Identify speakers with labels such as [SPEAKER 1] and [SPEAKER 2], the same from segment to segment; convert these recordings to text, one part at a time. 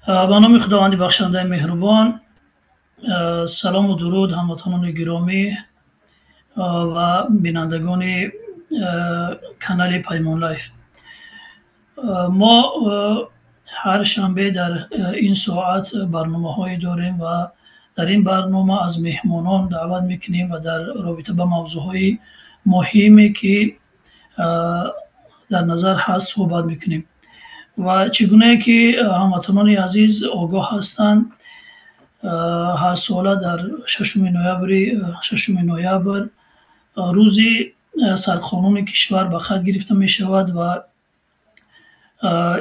[SPEAKER 1] به نام خداوند بخشنده مهربان. سلام و درود هموطنان گرامی و بینندگان کانال پیمان لایف. ما هر شنبه در این ساعت برنامه های داریم و در این برنامه از مهمانان دعوت میکنیم و در رابطه با موضوع های مهمی که در نظر هست صحبت میکنیم و چگونه که هموطنان عزیز آگاه هستند، هر ساله در 6 نوامبر روزی سرقانون کشور به خط گرفته می شود و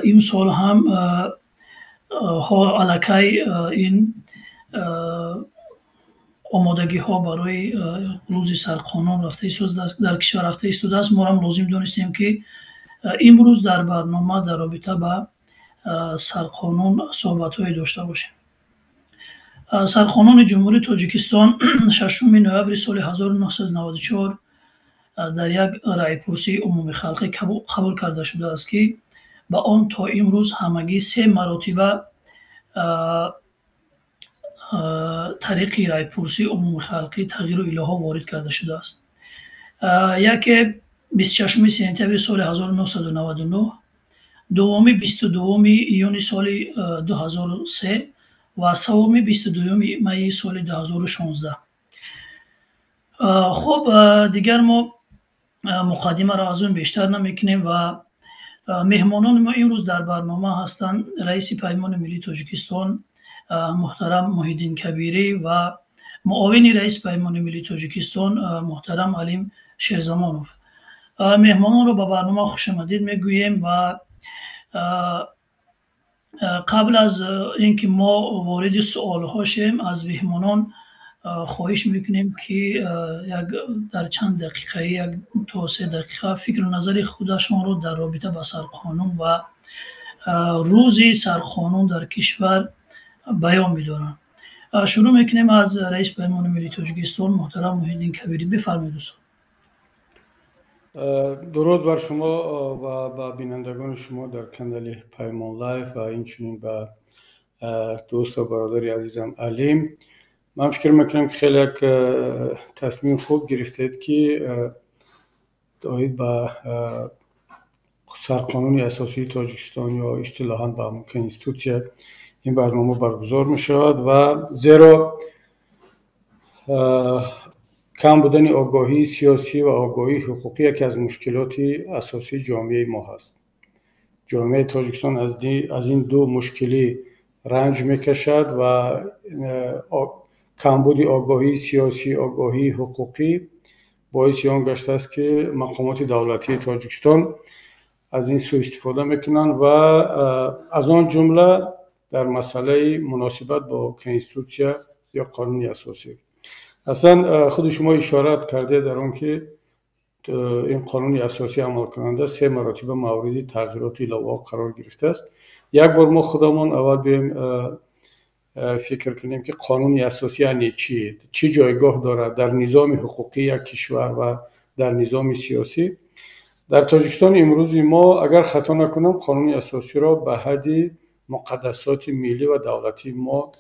[SPEAKER 1] این سال هم الکی این آمادگی ها برای روز سرقانون رفته در کشور رفته ایستاده است. ما هم لازم دانستیم که امروز در برنامه در رابطه با سرقانون صحبت های داشته باشیم. سرقانون جمهوری تاجیکستان 6 نوامبر سال 1994 در یک رایپرسی عمومی خلقی قبول کرده شده است که با آن تا امروز همگی 3 مراتبه طریق رایپرسی عمومی خلقی تغییر و اله وارد کرده شده است. یکی 26 سپتامبر سال 1999، دومی 22 ایون سال 2003 و سومی 22 می سال 2016. خب دیگر ما مقدمه را از اون بیشتر نمیکنیم و مهمانان ما امروز در برنامه هستند رئیس پیمان ملی تاجیکستان محترم محیدین کبیری و معاون رئیس پیمان ملی تاجیکستان محترم علیم شیرزمانوف. مهمانان را به برنامه خوش آمدید میگوییم و قبل از اینکه ما وارد سوال ها شیم از مهمانان خواهش میکنیم که در چند دقیقه، 1 تا 3 دقیقه فکر و نظر خودشان رو در رابطه با سرقانون و روز سرقانون در کشور بیان میدارن. شروع میکنیم از رئیس پیمان ملی تاجیکستان محترم محیدین کبیری. بفرمایید دوستان.
[SPEAKER 2] درود بر شما و با بینندگان شما در کانال پیمان لایف و اینچنین با دوست و برادر عزیزم علیم. من فکر میکنم که خیلی یک تصمیم خوب گرفتید که دارید با سرقانون اساسی تاجیکستان یا اصطلاحاً با کنستیتوسیا این برنامه برگزار می شود و زیرا کم بودن آگاهی سیاسی و آگاهی حقوقی یکی از مشکلات اساسی جامعه ما هست. جامعه تاجیکستان از این دو مشکلی رنج میکشد و کمبود آگاهی سیاسی، آگاهی حقوقی باعث آن گشته است که مقامات دولتی تاجیکستان از این سوء استفاده میکنند و از آن جمله در مسئله مناسبت با کنستیتوسیا یا قانون اساسی. اصلا خود شما اشاره کرده در اون که این قانون اساسی عمل کننده 3 مراتبه مورد تغییرات الهوا قرار گرفته است. یک بار ما خودمون اول بیم فکر کنیم که قانون اساسی یعنی چی جایگاه دارد در نظام حقوقی یک کشور و در نظام سیاسی. در تاجیکستان امروز ما اگر خطا نکنم قانون اساسی را به حد مقدسات ملی و دولتی ما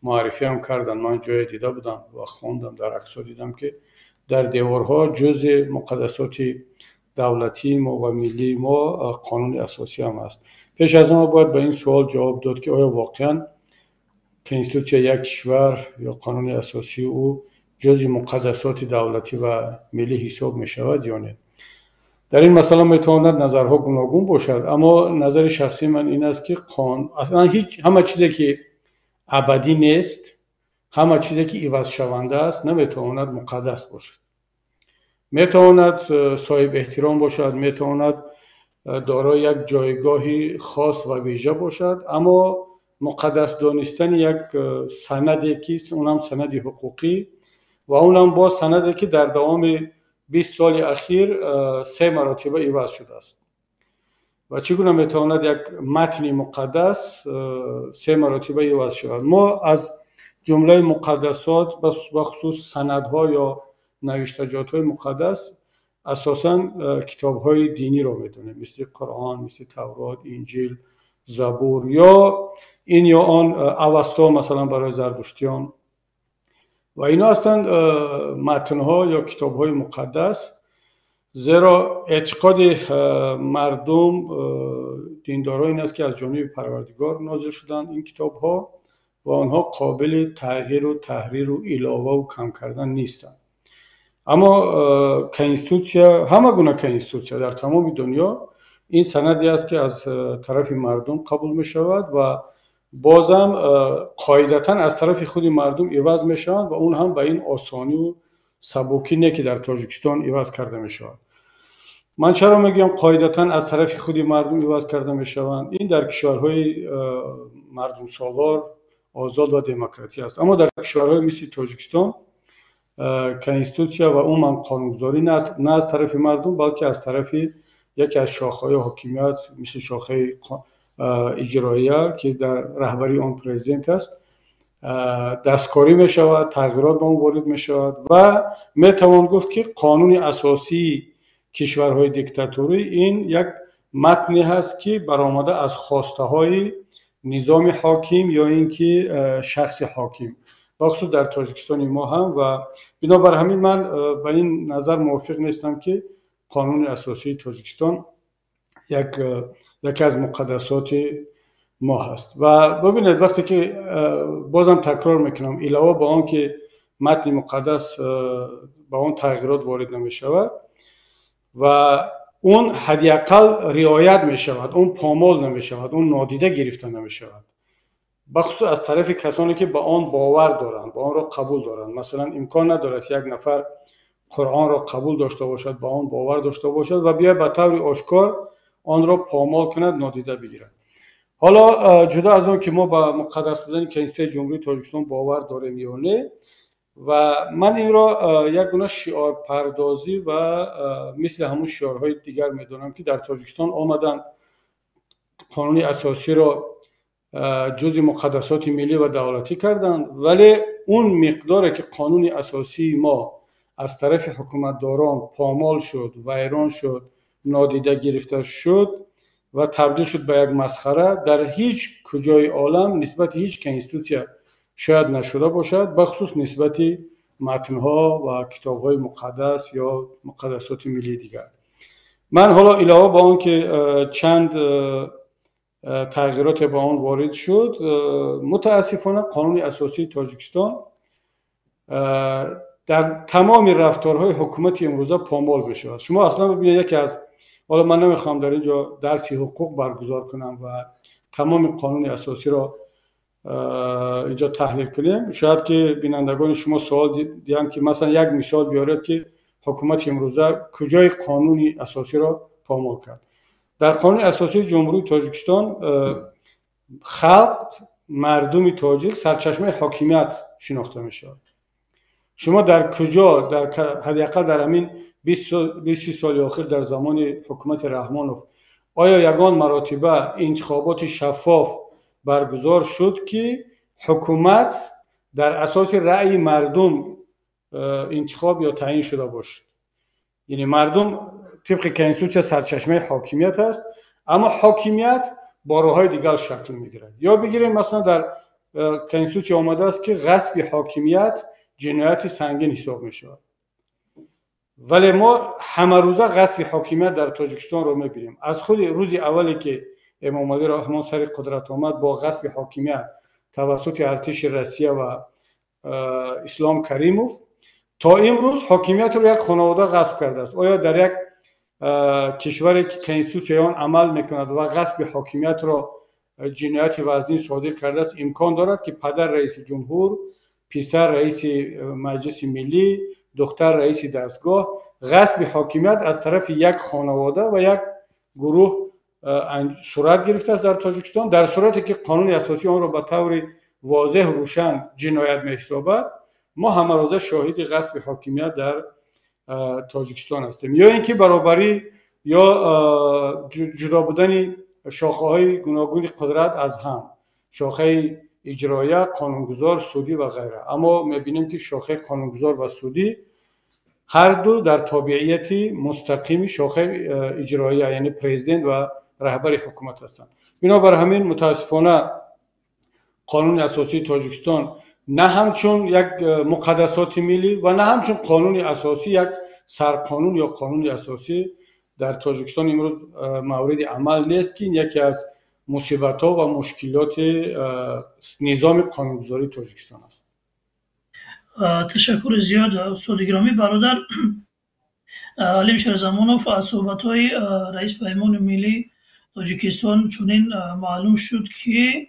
[SPEAKER 2] معرفی هم کردن. من جای دیده بودم و خوندم، در عکس‌ها دیدم که در دیوارها جزء مقدسات دولتی ما و ملی ما قانون اساسی هم است. پیش از آن باید به این سوال جواب داد که آیا واقعا کنستیتوسیا یک کشور یا قانون اساسی او جزء مقدسات دولتی و ملی حساب می شود یا نه؟ در این مسئله میتواند نظرها گوناگون باشد، اما نظر شخصی من این است که اصلا همه چیزی که ابدی نیست، همه چیزی که عوض شونده است نمیتواند مقدس باشد. میتواند صاحب احترام باشد، میتواند دارای یک جایگاهی خاص و ویژه باشد، اما مقدس دانستن یک سندی که اونم سند حقوقی و اونم با سندی که در دوام 20 سال اخیر 3 مراتبه عوض شده است و چگونه میتواند یک متن مقدس 3 مراتبه عوض شود. ما از جمله مقدسات بخصوص سندها یا نوشتجات‌های مقدس اساساً کتاب‌های دینی را میدونیم، مثل قرآن، مثل تورات، انجیل زبور یا این یا آن اوستا مثلا برای زردشتیان و اینا هستند متنها یا کتابهای مقدس. زیرا اعتقاد مردم دینداران این است که از جانب پروردگار نازل شدن این کتابها و آنها قابل تغییر و تحریر و علاوه و کم کردن نیستند. اما کنستیتوسیا، همه گونه کنستیتوسیا در تمام دنیا این سندی است که از طرف مردم قبول می شود و بازم قاعدتاً از طرف خود مردم عوض می شود و اون هم به این آسانی و سبکی نه که در تاجیکستان عوض کرده می شود. من چرا میگم قاعدتاً از طرف خود مردم عوض کرده می شوند؟ این در کشورهای مردم سالار آزاد و دموکراتی است. اما در کشورهای مثل تاجیکستان کنستیتوسیا و عموما قانونگذاری نه از طرف مردم بلکه از طرف یکی از شاخه‌های حاکمیت مثل شاخه اجراییه که در رهبری آن پرزیدنت است دستکاری می شود، تغییرات به آن وارد می شود و می توان گفت که قانون اساسی کشورهای دیکتاتوری این یک متنی هست که برآمده از خواسته های نظام حاکم یا اینکه شخص حاکم، بخصوص در تاجیکستان ما هم. و بنابر همین من به این نظر موافق نیستم که قانون اساسی تاجیکستان یکی از مقدسات ما هست. و ببینید وقتی که بازم تکرار میکنم علاوه به آن که متن مقدس با اون تغییرات وارد نمی شود و اون حداقل رعایت می شود، اون پامال نمی شود، اون نادیده گرفته نمی شود، بخصوص از طرف کسانی که با آن باور دارند، با آن را قبول دارند. مثلا امکان ندارد یک نفر قرآن را قبول داشته باشد، با آن باور داشته باشد و بیا به طور آشکار آن را پامال کند، نادیده بگیرد. حالا جدا از اون که ما با مقدس بودن کنستیتوسیون جمهوری تاجیکستان باور داریم یا نه، و من این را یک گونه شعار پردازی و مثل همون شعارهای دیگر میدونم که در تاجیکستان آمدن قانون اساسی را جزء مقدسات ملی و دولتی کردند، ولی اون مقداری که قانون اساسی ما از طرف حکومتداران پامال شد، ویران شد، نادیده گرفته شد و تبدیل شد به یک مسخره، در هیچ کجای عالم نسبت هیچ کنستیتوسیا شاید نشده باشد، بخصوص نسبت متنها و کتاب‌های مقدس یا مقدسات ملی دیگر. من حالا علاوه به آن که چند تغییرات با آن وارد شد، متاسفانه قانون اساسی تاجیکستان در تمام رفتارهای حکومت امروزه پامال بشود. شما اصلا ببینید یکی از، حالا من نمیخوام در اینجا درسی حقوق برگزار کنم و تمام قانون اساسی را اینجا تحلیل کنیم، شاید که بینندگان شما سوال دیدن که مثلا یک مثال بیارید که حکومت امروزه کجای قانون اساسی را پامال کرد. در قانون اساسی جمهوری تاجیکستان خلق، مردم تاجیک سرچشمه حاکمیت شناخته میشه. شما در کجا، در حداقل در همین 20 سال اخیر در زمان حکومت رحمانوف آیا یگان مراتبه انتخابات شفاف برگزار شد که حکومت در اساس رأی مردم انتخاب یا تعیین شده باشد؟ یعنی مردم طبق کنستیتوسیا سرچشمه حاکمیت است، اما حاکمیت با راههای دیگر شکل میگیرد. یا بگیریم مثلا در کنستیتوسیا آمده است که غصب حاکمیت جنایت سنگین حساب میشود، ولی ما همه روزه غصب حاکمیت در تاجیکستان رو میبینیم. از خود روز اولی که امام علی رحمان سر قدرت آمد با غصب حاکمیت توسط ارتش روسیه و اسلام کریموف تا امروز حاکمیت رو یک خانواده غصب کرده است. آیا در یک کشوری که کنستیتوسیون عمل میکند و غصب حاکمیت را جنایت وزنی صادر کرده است امکان دارد که پدر رئیس جمهور، پسر رئیس مجلس ملی، دختر رئیس دستگاه غصب حاکمیت از طرف یک خانواده و یک گروه صورت گرفته است در تاجیکستان، در صورتی که قانون اساسی آن را به طور واضح و روشن جنایت می‌حسابد؟ ما همه روزه شاهد غصب حاکمیت در تاجیکستان هستیم. یا اینکه برابری یا جدا بودن شاخه‌های گوناگون قدرت از هم، شاخه اجرایه، قانونگذار، سودی و غیره. اما می‌بینیم که شاخه قانونگذار و سودی هر دو در تابعیت مستقیم شاخه اجرایه یعنی پرزیدنت و رهبر حکومت هستند. بنابر همین متاسفانه قانون اساسی تاجیکستان نه همچون یک مقدسات ملی و نه همچون قانون اساسی یک سرقانون یا قانون اساسی در تاجیکستان امروز مورد عمل نیست که این یکی از مصیبت ها و مشکلات نظام قانونگذاری تاجیکستان است.
[SPEAKER 1] تشکر زیاد استاد گرامی. برادر علیم شهرزمانوف از صحبت های رئیس پیمان ملی تاجیکستان چنین معلوم شد که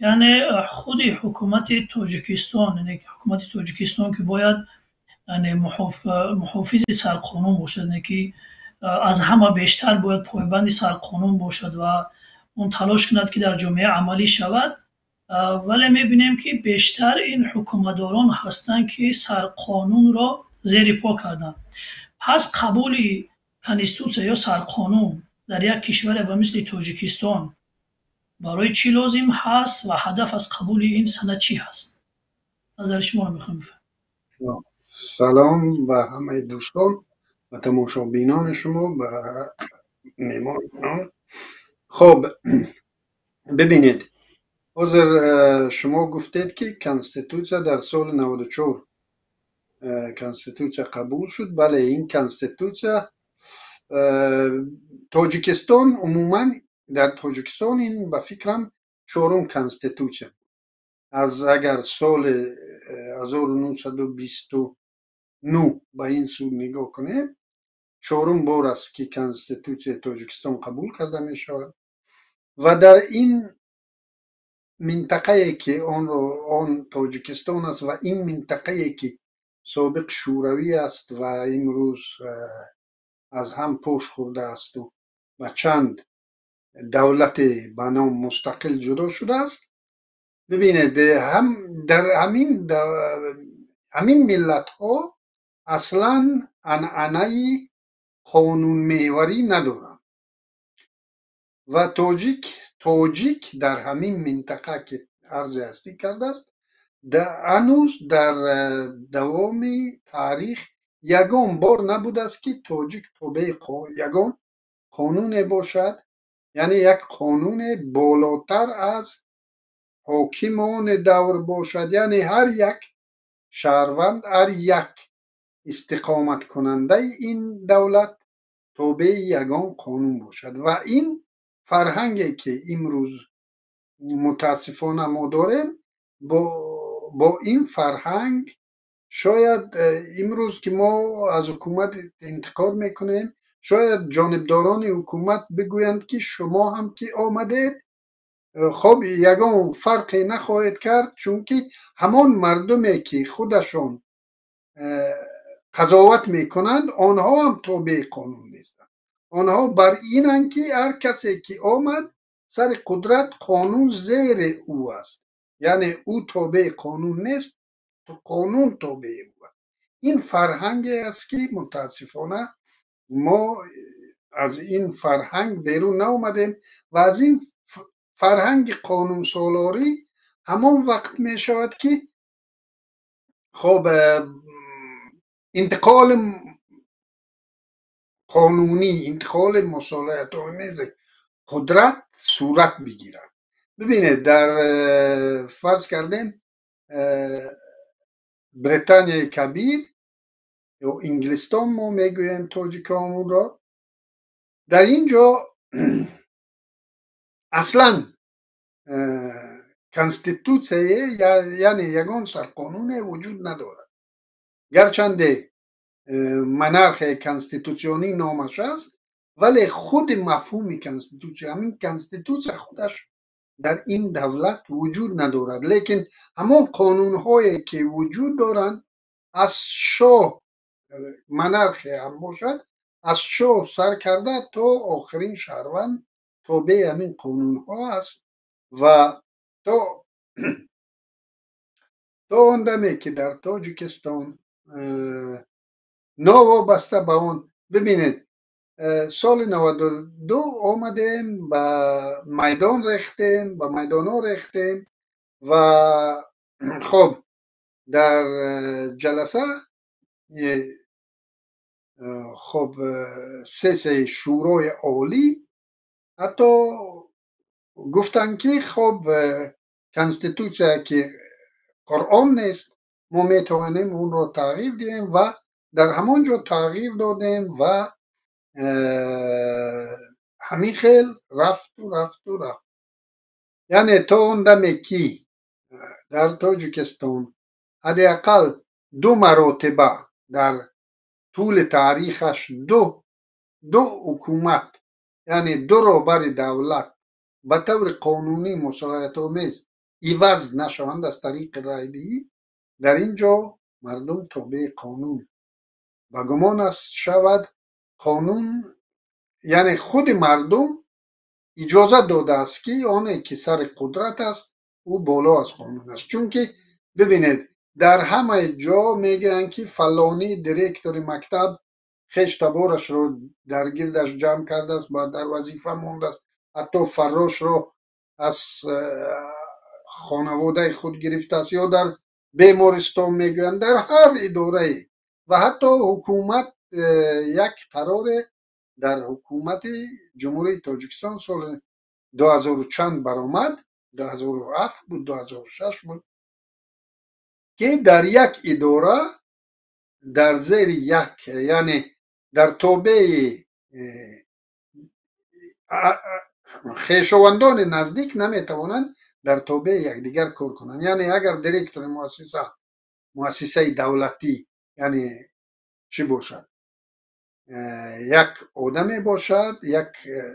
[SPEAKER 1] یعنی خود حکومت تاجیکستان، یعنی حکومت تاجیکستان که باید یعنی محافظ سرقانون باشد، یعنی که از همه بیشتر باید پایبند سرقانون باشد و اون تلاش کند که در جامعه عملی شود، ولی میبینیم که بیشتر این حکومتداران هستند که سرقانون را زیر پا کردند. پس قبول کنستیتوسیا یا سرقانون در یک کشور به مثل تاجیکستان برای چی لازم هست و هدف از قبول این سند چی هست؟ نظر شما رو میخوام بفرمایید.
[SPEAKER 3] سلام و همه دوستان و تماشابینان شما و معماران. خب ببینید، حاضر شما گفتید که کنستیتوسیا در سال 94 کنستیتوسیا قبول شد. بله، این کنستیتوسیا تاجیکستان عموما در تاجیکستان این به فکرم چهارم کنستیتوسیا از اگر سال 1929 به این سو نگاه کنیم، چهارم بار است که کنستیتوسیا تاجیکستان قبول کرده می شود و در این منطقه که آن تاجیکستان است و این منطقه که سابق شوروی است و امروز از هم پوش خورده است و چند دولت به نام مستقل جدا شده است. ببینید، هم در همین ملت ها اصلا عنعنه قانون محوری ندارن و تاجیک در همین منطقه که عرض هستی کرده است هنوز در دوام تاریخ یگان بار نبوده است که تاجیک تابع یگان قانون باشد، یعنی یک قانون بالاتر از حاکمان دور باشد، یعنی هر یک شهروند، هر یک استقامت کننده این دولت تابع یگان قانون باشد. و این فرهنگی که امروز متاسفانه ما داریم، با این فرهنگ شاید امروز که ما از حکومت انتقاد میکنیم، شاید جانبداران حکومت بگویند که شما هم که آمدید خب یگان فرقی نخواهید کرد، چون که همان مردمی که خودشان قضاوت میکنند آنها هم تابع قانون نیستند. آنها بر اینند که هر کسی که آمد سر قدرت قانون زیر او است، یعنی او تابع قانون نیست، قانون تابع او است. این فرهنگی است که متاسفانه ما از این فرهنگ بیرون نآمدیم و از این فرهنگ قانون سالاری همان وقت می شود که خب انتقال قانونی، انتقال مصالحت آمیز قدرت صورت بگیرد. ببینید، در فرض کردیم بریتانیای کبیر یا انگلستان ما میگوییم تاجیکان را، در اینجا اصلا کنستیتوسیه یعنی یگان سرقانون وجود ندارد، گرچنده منارخ کنستیتوسیونی نامش است، ولی خود مفهوم کنستیتوسیا، همین کنستیتوسیا خودش در این دولت وجود ندارد. لیکن همون قانون هایی که وجود دارند، از شاه منارخ هم باشد، از شاه سر کرده تا آخرین شهروند تابع همین قانون ها است و تا آندمی که در تاجیکستان نوابسته به اون، ببینید سال 92 آمدیم به میدان ریختیم، به میدان ها ریختیم و خب در جلسه خب سه شورای عالی حتی گفتن که خب کنستیتوسیا که قرآن نیست ما میتوانیم اون رو تغییر دهیم و در همون جا تغییر دادیم و همین خیل رفت و رفت و رفت. یعنی تا اون دمی که در تاجیکستان حداقل 2 مرتبه در طول تاریخش دو حکومت یعنی 2 رهبر دولت به طور قانونی مصالحت آمیز عوض نشوند از طریق رایدهی، در اینجا مردم تابع قانون و گمان است شود قانون یعنی خود مردم اجازه داده است که آنی که سر قدرت است او بالا از قانون است. چون که ببینید در همه جا میگن که فلانی دیرکتور مکتب خیش تبارش رو در گردش جمع کرده است و در وظیفه مونده است، حتی فراش رو از خانواده خود گرفته است، یا در بیمارستان میگن در هر اداره و حتی حکومت یک قرار در حکومت جمهوری تاجیکستان سال 2000 چند برآمد، 2007 بود 2006 بود که در یک اداره در زیر یک یعنی در تابع خویشاوندان نزدیک نمیتوانند در تابع یکدیگر کار کنند. یعنی اگر دیرکتور مؤسسه دولتی یعنی چی باشد، یک آدمی باشد، یک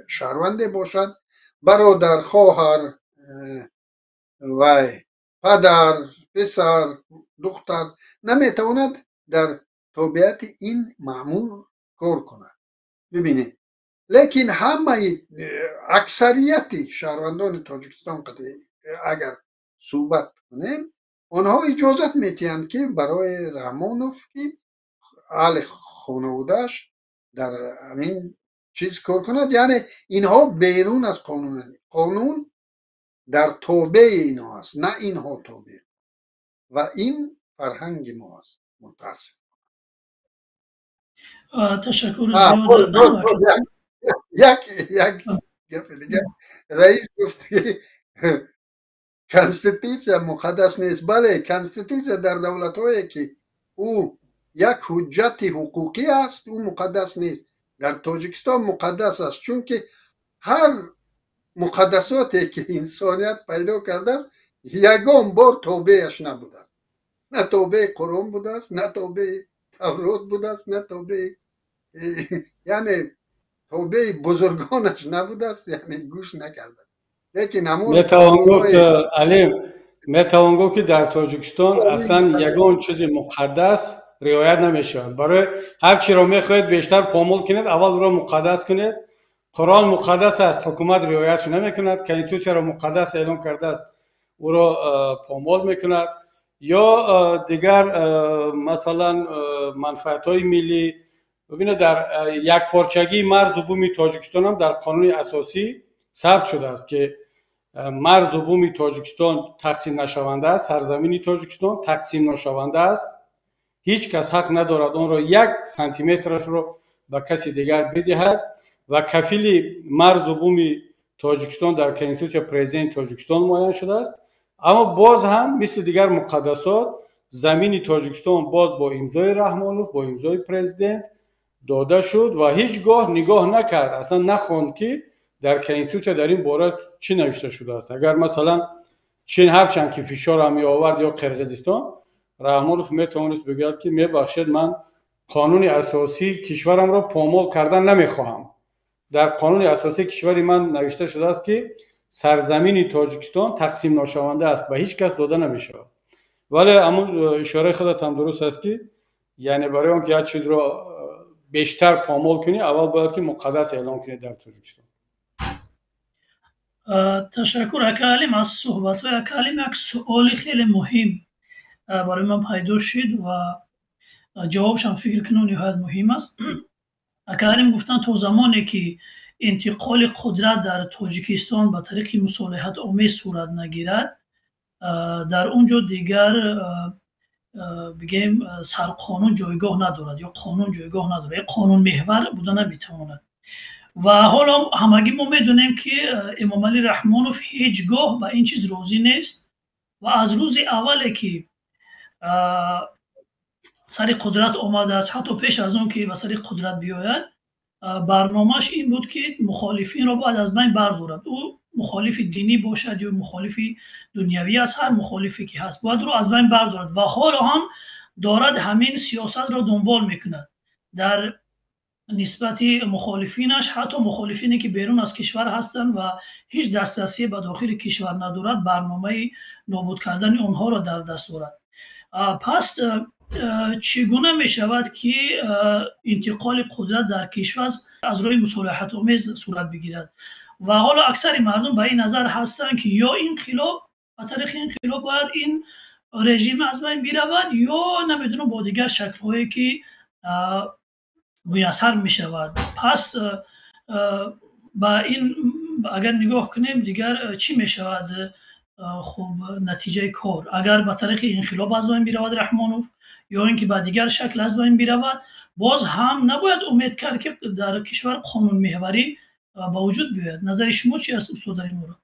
[SPEAKER 3] شهروند باشد، برادر، خواهر و پدر، پسر، دختر نمیتواند در تابعیت این مأمور کار کند. ببینید لیکن همه اکثریت شهروندان تاجیکستان اگر صحبت کنیم آنها اجازت میتیند که برای رحمانوف که اهل خانوادهش در همین چیز کار کند. یعنی اینها بیرون از قانون، قانون در تابع اینها است نه اینها تابع، و این فرهنگ ما است متاسف.
[SPEAKER 1] تشکر زیاد.
[SPEAKER 3] یک گپ دیگه، رئیس گفت که کنستیتوسیا مقدس نیست. بله، کنستیتوسیا در دولت‌هایی که او یک حجت حقوقی است او مقدس نیست. در تاجیکستان مقدس است، چون که هر مقدساتی که انسانیت پیدا کرده یگان بار تابعش نبوده، نه تابع قرآن بوده است، نه تابع تورات بوده است، نه تابع یعنی تابع بزرگانش نبوده است، یعنی گوش نکرده. لیکن همون
[SPEAKER 2] میتوان گفت که در تاجیکستان اصلا یگان چیز مقدس رعایت نمیشود. برای هر چی را میخواهید بیشتر پامال کنید، اول را مقدس کنید. قرآن مقدس است، حکومت رعایتش نمیکند. کنستیتوسیا را مقدس اعلام کرده است، او را پامال میکند. یا دیگر مثلا منفعت های ملی. ببینید در یک پارچگی مرز و بوم تاجیکستان هم در قانون اساسی ثبت شده است که مرز و بوم تاجیکستان تقسیم نشونده است. سرزمین تاجیکستان تقسیم نشونده است. هیچ کس حق ندارد اون را 1 سانتی مترش رو به کسی دیگر بدهد و کفیل مرز و بوم تاجیکستان در کنستیتوسیا پرزیدنت تاجیکستان معین شده است. اما باز هم مثل دیگر مقدسات زمین تاجیکستان باز با امضای رحمانوف، با امضای پرزیدنت داده شد و هیچگاه نگاه نکرد، اصلا نخواند که در کنستیتوسیا در این باره چی نوشته شده است. اگر مثلا چین هرچند که فشار هم آورد یا قرقیزستان، رحمانوف میتوانست بگوید که میبخشید من قانون اساسی کشورم را پامال کردن نمیخواهم. در قانون اساسی کشوری من نوشته شده است که سرزمین تاجیکستان تقسیم نشونده است و هیچ کس داده نمیشه. ولی اما اشاره خودت هم درست است که یعنی برای اون که هر چیز را بیشتر پامال کنی اول باید که مقدس اعلام کنی در تاجیکستان.
[SPEAKER 1] تشکر اکالیم از صحبت های اکالیم. یک سوال خیلی مهم برای من پیدا شد و جوابش هم فکر کنم نهایت مهم است. اکالیم گفتن تا زمانی که انتقال قدرت در تاجیکستان به طریق مصالحت آمیز صورت نگیرد، در اونجا دیگر بگیم سرقانون جایگاه ندارد یا قانون جایگاه ندارد، یا قانون محور بوده نمیتواند. و حالا همگی ما میدونیم که امام علی رحمانوف هیچگاه به این چیز راضی نیست و از روز اولی که سر قدرت آمده است، حتی پیش از اون که به سر قدرت بیاید، برنامهش این بود که مخالفین را باید از بین بردارد. او مخالف دینی باشد یا مخالف دنیوی است، هر مخالفی که هست باید رو از بین بردارد و حالا هم دارد همین سیاست را دنبال میکند در نسبت مخالفینش، حتی مخالفینی که بیرون از کشور هستند و هیچ دسترسی به داخل کشور ندارد، برنامه نابود کردن آنها را در دست دارد. پس چگونه می شود که انتقال قدرت در کشور از روی مصالحت آمیز صورت بگیرد؟ و حالا اکثر مردم به این نظر هستند که یا انقلاب، از طریق انقلاب باید این رژیم از بین برود، یا نمیدونم با دیگر شکل‌هایی که میسر می شود. پس با این اگر نگاه کنیم دیگر چی می شود؟ خب نتیجه کار اگر به طریق انقلاب از بین برود رحمانوف، یا اینکه به دیگر شکل از بین برود، باز هم نباید امید کرد که در کشور قانون محوری با وجود بیاید. نظر شما چی است استاد در این مورد؟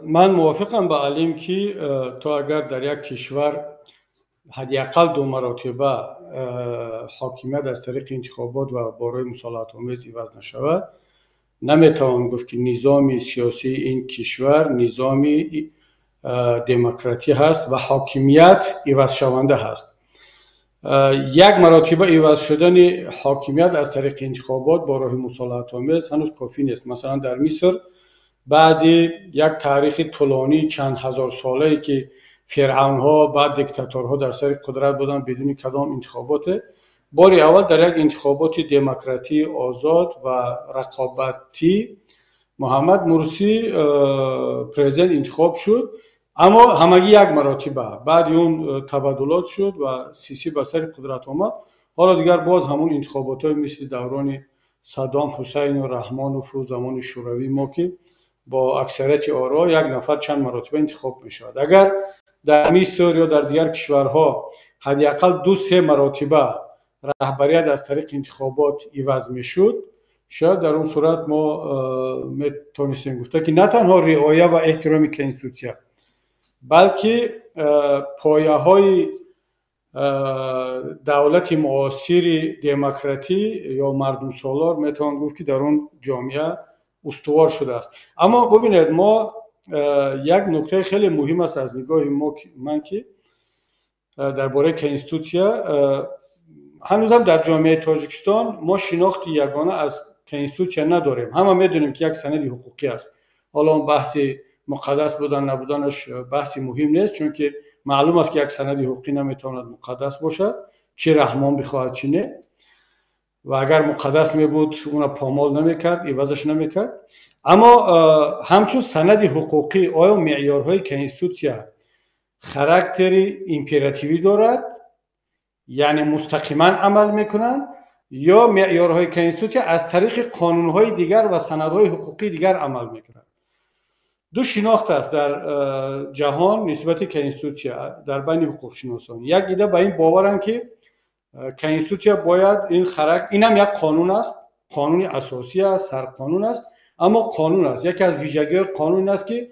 [SPEAKER 2] من موافقم با علیم که تو اگر در یک کشور حداقل 2 مرتبه حاکمیت از طریق انتخابات و برای مصالحت آمیز عوض نشود، نمیتوان گفت که نظام سیاسی این کشور نظام دموکراتی هست و حاکمیت عوض شونده هست. 1 مرتبه عوض شدن حاکمیت از طریق انتخابات با راه مصالحت آمیز هنوز کافی نیست. مثلا در مصر بعد یک تاریخ طولانی چند هزار ساله که فرعون ها بعد دیکتاتورها در سر قدرت بودن بدون کدام انتخابات، بار اول در یک انتخابات دموکراتی آزاد و رقابتی محمد مرسی پرزیدنت انتخاب شد، اما همگی 1 مرتبه بعد اون تبادلات شد و سیسی به سر قدرت آمد. حالا دیگر باز همون انتخابات های مثل دوران صدام حسین و رحمانوف و زمان شوروی ما که با اکثریت آرا 1 نفر چند مرتبه انتخاب می شود. اگر در مصر یا در دیگر کشورها حداقل 2-3 مرتبه رهبریت از طریق انتخابات عوض می شد، شاید در اون صورت ما میتونستیم گفته که نه تنها رعایت و احترام کنستیتوسیون بلکه پایه های دولت معاصر دموکراتی یا مردم سالار میتوان گفت که در اون جامعه استوار شده است. اما ببینید ما یک نکته خیلی مهم است از نگاه من که درباره کنستیتوسیون هنوز هم در جامعه تاجیکستان ما شناخت یگانه از کنستیتوسیون نداریم. همه میدونیم که یک سند حقوقی است. حالا اون بحث مقدس بودن نبودنش بحثی مهم نیست، چون که معلوم است که یک سند حقوقی نمیتواند مقدس باشد، چه رحمان بخواهد چه نه، و اگر مقدس می بود اون پامال نمیکرد، عوضش نمیکرد. اما همچون سند حقوقی آیا معیارهای کنستیتوسیون خاراکتر ایمپراتیوی دارد، یعنی مستقیما عمل میکنند، یا معیارهای کنستیتوسیون از طریق قانونهای دیگر و سندهای حقوقی دیگر عمل میکنند؟ 2 شناخت است در جهان نسبت کنستیتوسیون در بین حقوق شناسان. یک ایده به این باورند که کنستیتوسیون باید این هم یک قانون است، قانون اساسی است، سرقانون است، اما قانون است. یکی از ویژگی‌های قانون است که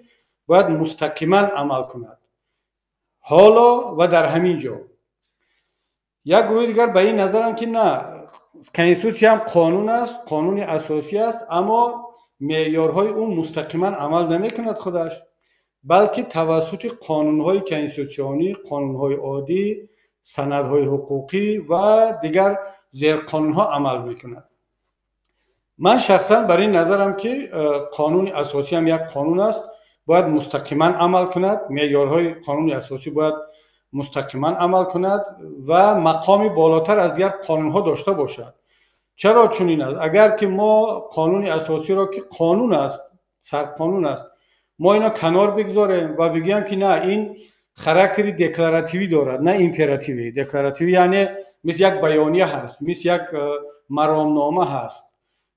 [SPEAKER 2] باید مستقیما عمل کند. حالا و در همین جا یک گروه دیگر به این نظرند که نه، کنستیتوسیون قانون است، قانون اساسی است، اما معیارهای اون مستقیما عمل نمی‌کند خودش، بلکه توسط قانون‌های کنستیتوسیونی، قانون‌های عادی، سندهای حقوقی و دیگر زیرقانون‌ها عمل می‌کند. من شخصا بر این نظرم که قانون اساسی هم یک قانون است، باید مستقیما عمل کند، معیارهای قانون اساسی باید مستقیما عمل کند و مقامی بالاتر از دیگر قانون‌ها داشته باشد. چرا چنین است؟ اگر که ما قانون اساسی را که قانون است، سرقانون است، ما اینا کنار بگذاریم و بگیم که نه این خاراکتر دکلراتیوی دارد، نه ایمپراتیوی. دکلراتیوی یعنی مثل یک بیانیه هست، مثل یک مرامنامه هست،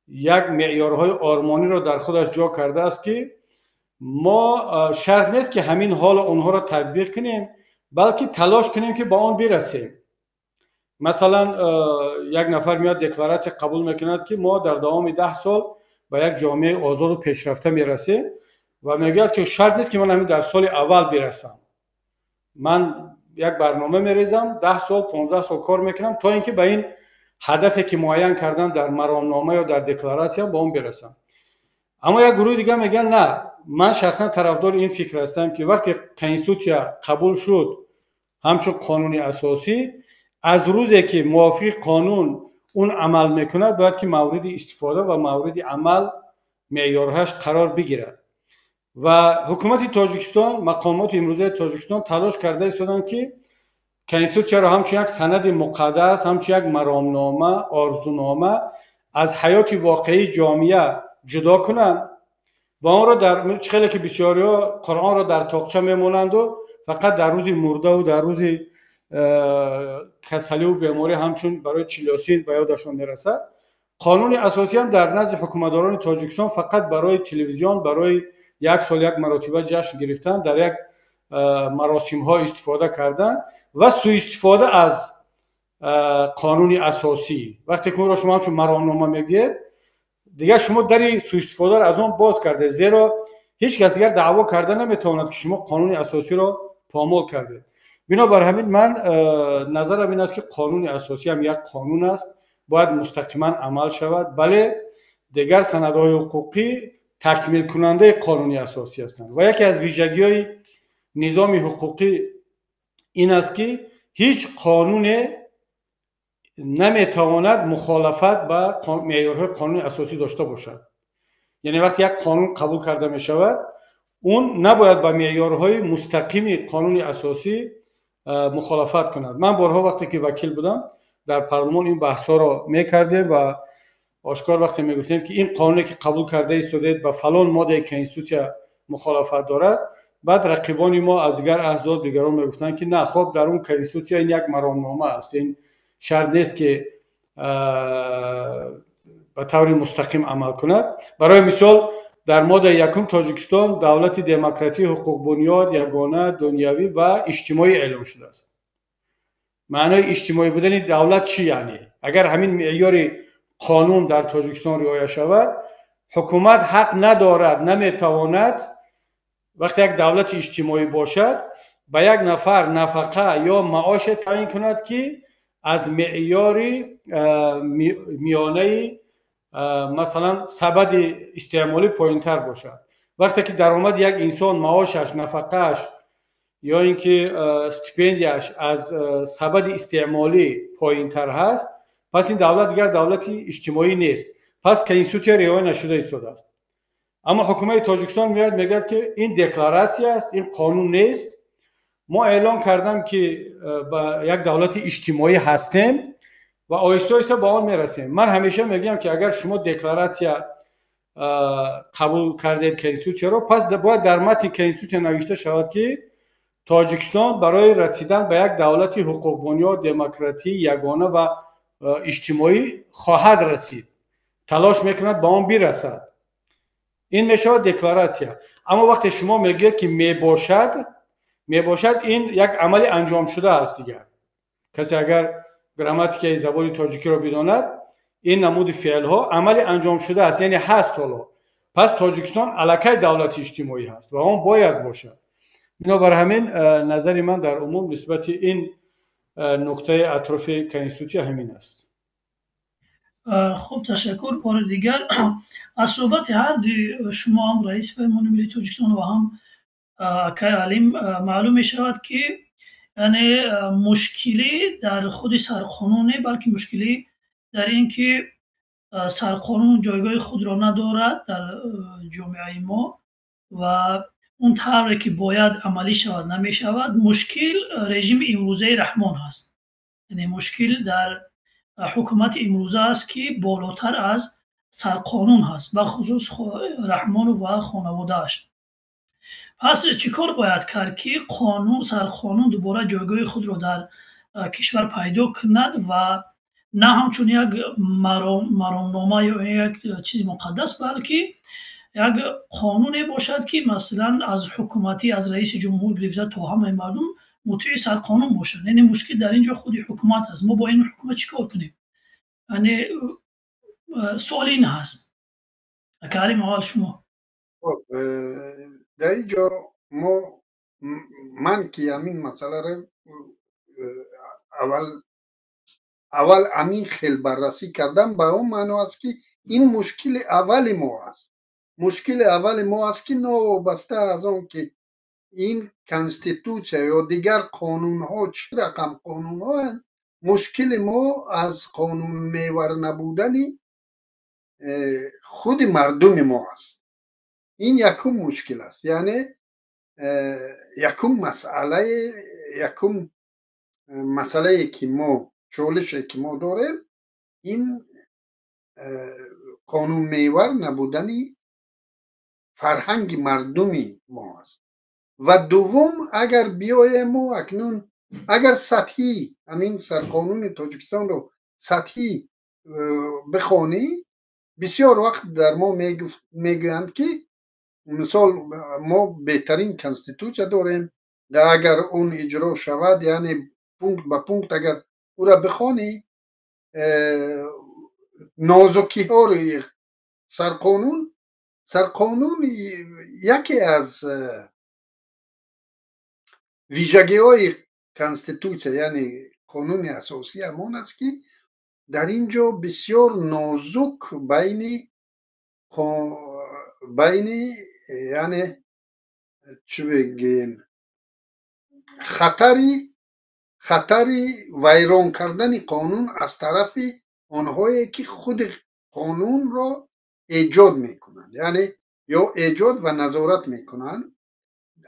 [SPEAKER 2] یک معیارهای آرمانی را در خودش جا کرده است که ما شرط نیست که همین حال اونها را تطبیق کنیم، بلکه تلاش کنیم که با آن برسیم. مثلا یک نفر میاد دکلراسیون قبول میکند که ما در دوام 10 سال به یک جامعه آزاد و پیشرفته میرسیم و میگه که شرط نیست که من همین در سال اول برسم. من یک برنامه میریزم، 10 سال 15 سال کار میکنم تا اینکه به این هدفی که معین کردم در مرامنامه یا در دکلراسیون به اون برسم. اما یک گروه دیگه میگن نه، من شخصا طرفدار این فکر هستم که وقتی کنستیتوسیون قبول شد همچون قانون اساسی، از روزی که موافق قانون اون عمل میکنه باید که مورد استفاده و مورد عمل معیارهاش قرار بگیرد. و حکومت تاجیکستان، مقامات امروزه تاجیکستان تلاش کرده ایستادن که کنستیتوسیون را همچون یک سند مقدس، همچون یک مرامنامه، آرزونامه از حیات واقعی جامعه جدا کنند و آن را در خیلی که بسیاری‌ها قرآن را در تاقچه میمونند و فقط در روز مرده و در روز کسلی و بیماری همچون برای چلیاسین به یادشان میرسد. قانون اساسی هم در نزد حکومتداران تاجیکستان فقط برای تلویزیون برای یک سال یک مرتبه جشن گرفتن، در یک مراسم ها استفاده کردن و سوء استفاده از قانون اساسی. وقتی که را شما همچون مرامنامه میگید دیگه شما دری سوء استفاده را از آن باز کرده، زیرا هیچ کس دیگر دعوا کرده نمیتواند که شما قانون اساسی را پامال کرده. بنابر همین من نظرم این است که قانون اساسی هم یک قانون است، باید مستقیما عمل شود. بله دیگر سندهای حقوقی تکمیل کننده قانون اساسی هستند و یکی از ویژگی‌های نظام حقوقی این است که هیچ قانون نمیتواند مخالفت با معیارهای قانون اساسی داشته باشد. یعنی وقتی یک قانون قبول کرده می شود اون نباید با معیارهای مستقیم قانون اساسی مخالفت کند. من بارها وقتی که وکیل بودم در پارلمان این بحثا را میکردیم و آشکار وقتی میگفتیم که این قانونی که قبول کرده ایستادید با فلان ماده کنستیتوسیون مخالفت دارد، بعد رقیبان ما از دیگر احزاب دیگران میگفتن که نه، خب در اون کنستیتوسیون این یک مرامنامه است، این شرط نیست که به طور مستقیم عمل کند. برای مثال در ماده یکم تاجیکستان دولت دموکراتی، حقوق بنیاد، یگانه، دنیوی و اجتماعی اعلام شده است. معنای اجتماعی بودن دولت چی یعنی؟ اگر همین معیار قانون در تاجیکستان رعایت شود، حکومت حق ندارد، نمیتواند وقتی یک دولت اجتماعی باشد به یک نفر نفقه یا معاش تعیین کند که از معیار میانه مثلا سبد استعمالی پایینتر باشد. وقتی که درآمد یک انسان، معاشش، نفقهش یا اینکه استیپندیش از سبد استعمالی پایینتر هست، پس این دولت دیگر دولت اجتماعی نیست، پس کنستیتوسیون رعایت نشده ایستاده است. اما حکومت تاجیکستان میاد میگه که این دکلراسیون است، این قانون نیست، ما اعلام کردم که با یک دولت اجتماعی هستیم و آهسته آهسته با آن میرسیم. من همیشه میگم که اگر شما دکلراسیون قبول کردید کنستیتوسیون رو، پس باید در متن کنستیتوسیون نوشته شود که تاجیکستان برای رسیدن به یک دولت حقوق بنیاد، دموکراتی، یگانه و اجتماعی خواهد رسید، تلاش میکند به آن برسد. این میشه دکلراسیون. اما وقتی شما میگید که میباشد، این یک عمل انجام شده است دیگر. کسی اگر گراماتیک زبان تاجیکی رو بداند، این نمود فعل ها عمل انجام شده است، یعنی هست حالا. پس تاجیکستان علاقه دولت اجتماعی هست و آن باید باشد. بنابراین همین نظر من در عموم نسبت این نکته اطراف کنستیتوسیون همین است.
[SPEAKER 1] خب تشکر. بار دیگر از صحبت هر دو شما، هم رئیس فرمان ملی تاجیکستان و هم اکای علیم، معلوم می شود که یعنی مشکلی در خود سرقانون نه، بلکه مشکلی در این که سرقانون جایگاه خود را ندارد در جامعه ما و اون طوری که باید عملی شود نمی شود. مشکل رژیم امروزه رحمان هست، یعنی مشکل در حکومت امروزه است که بالاتر از سرقانون هست و خصوص رحمان و خانوادهش. پس چیکار باید کرد که سرقانون دوباره جایگاه خود را در کشور پیدا کند و نه همچون یک مرامنامه یا یک چیز مقدس، بلکه یک قانونی باشد که مثلا از حکومتی، از رئیس جمهور گرفته تا همه مردم مطیع سرقانون باشن. یعنی مشکل در اینجا خود حکومت هست. ما با این حکومت چیکار کنیم؟ یعنی سوال این هست. کریم اول شما.
[SPEAKER 3] در اینجا من که همین مسئله رو اول همین خیلی بررسی کردم، به اون معنی است که این مشکل اول ما است. مشکل اول ما است که نوابسته از اون که این کنستیتوسیا یا دیگر قانون ها چه رقم قانون ها هست، مشکل ما از قانون محور نبودن خود مردم ما است. این یکم مشکل است. یعنی یکم مسئله که ما چالش که ما داریم این قانون محور نبودن فرهنگ مردمی ما است. و دوم اگر بیایم ما اکنون اگر سطحی همین سرقانون تاجیکستان رو سطحی بخوانی، بسیار وقت در ما میگویند که مثال ما بهترین کنستیتوسیا داریم، در اگر اون اجرا شود، یعنی پونکت به پونکت اگر او را بخوانی نازکی ها رو سرقانون یکی از ویژگی های کنستیتوسیا یعنی قانون اساسی همون است که در اینجا بسیار نازک بین یعنی چه بگیم خطری ویران کردن قانون از طرف آنهایی که خود قانون را ایجاد میکنند، یعنی یا ایجاد و نظارت میکنند.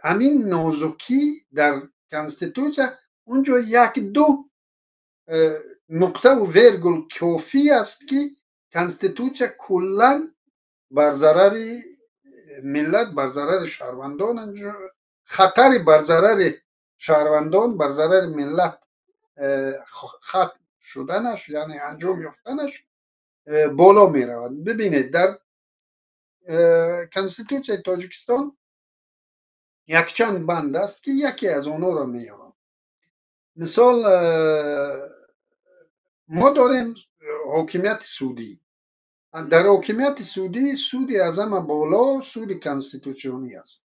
[SPEAKER 3] همین نازکی در کنستیتوسیا اونجا یک دو نقطه و ویرگول کافی است که کنستیتوسیا کلا بر ضرر ملت، بر ضرر شهروندان، خطر بر ضرر شهروندان، بر ضرر ملت ختم شدنش یعنی انجام یافتنش بالا می رود. ببینید در کنستیتوسیا تاجیکستان یک چند بند است که یکی از اونها را میارم. مثال ما داریم حاکمیت سودی. در حاکمیت سودی سودی از همه بالا سود کنستیتوسیونی است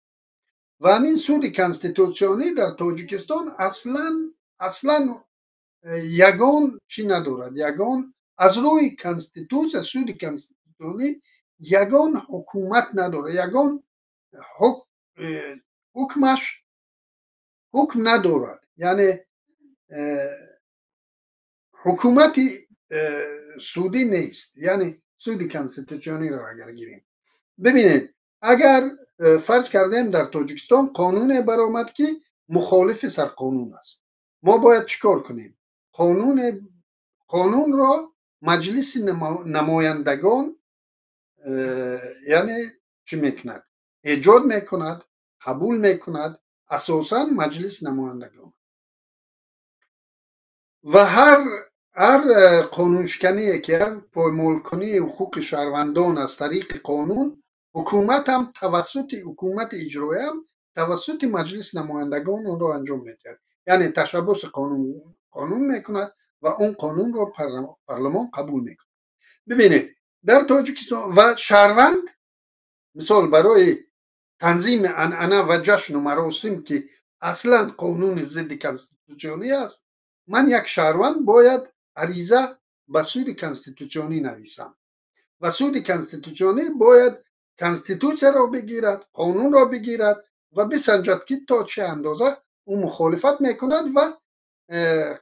[SPEAKER 3] و همین سود کنستیتوسیونی در تاجیکستان اصلا یگان چی ندارد. یگان از روی کنستیتوسیا سود کنستیتوسیونی یگان حکومت نداره. یگان حکم ندارد. یعنی حکومتی سودی نیست. یعنی سود کنستیتوسیونی را اگر گیریم، ببینید اگر فرض کردیم در تاجیکستان قانون برآمد که مخالف سرقانون است، ما باید چیکار کنیم؟ قانون را مجلس نمایندگان یعنی چی میکند؟ ایجاد میکند، قبول میکند. اساسا مجلس نمایندگان و هر قانون شکنی که هر پایمال کنی حقوق شهروندان از طریق قانون، حکومت هم توسط حکومت اجرایی هم توسط مجلس نمایندگان اون رو انجام میدهد. یعنی تشبث قانون میکند و اون قانون رو پارلمان قبول میکند. ببینید در تاجیکستان و شهروند مثال برای تنظیم عنعنه و جشن و مراسم که اصلا قانون ضد کنستیتوسیونی است، من یک شهروند باید عریضه به سود کنستیتوسیونی نویسم و سود کنستیتوسیونی باید کنستیتوسیا را بگیرد، قانون را بگیرد و بسنجد که تا چه اندازه او مخالفت میکند و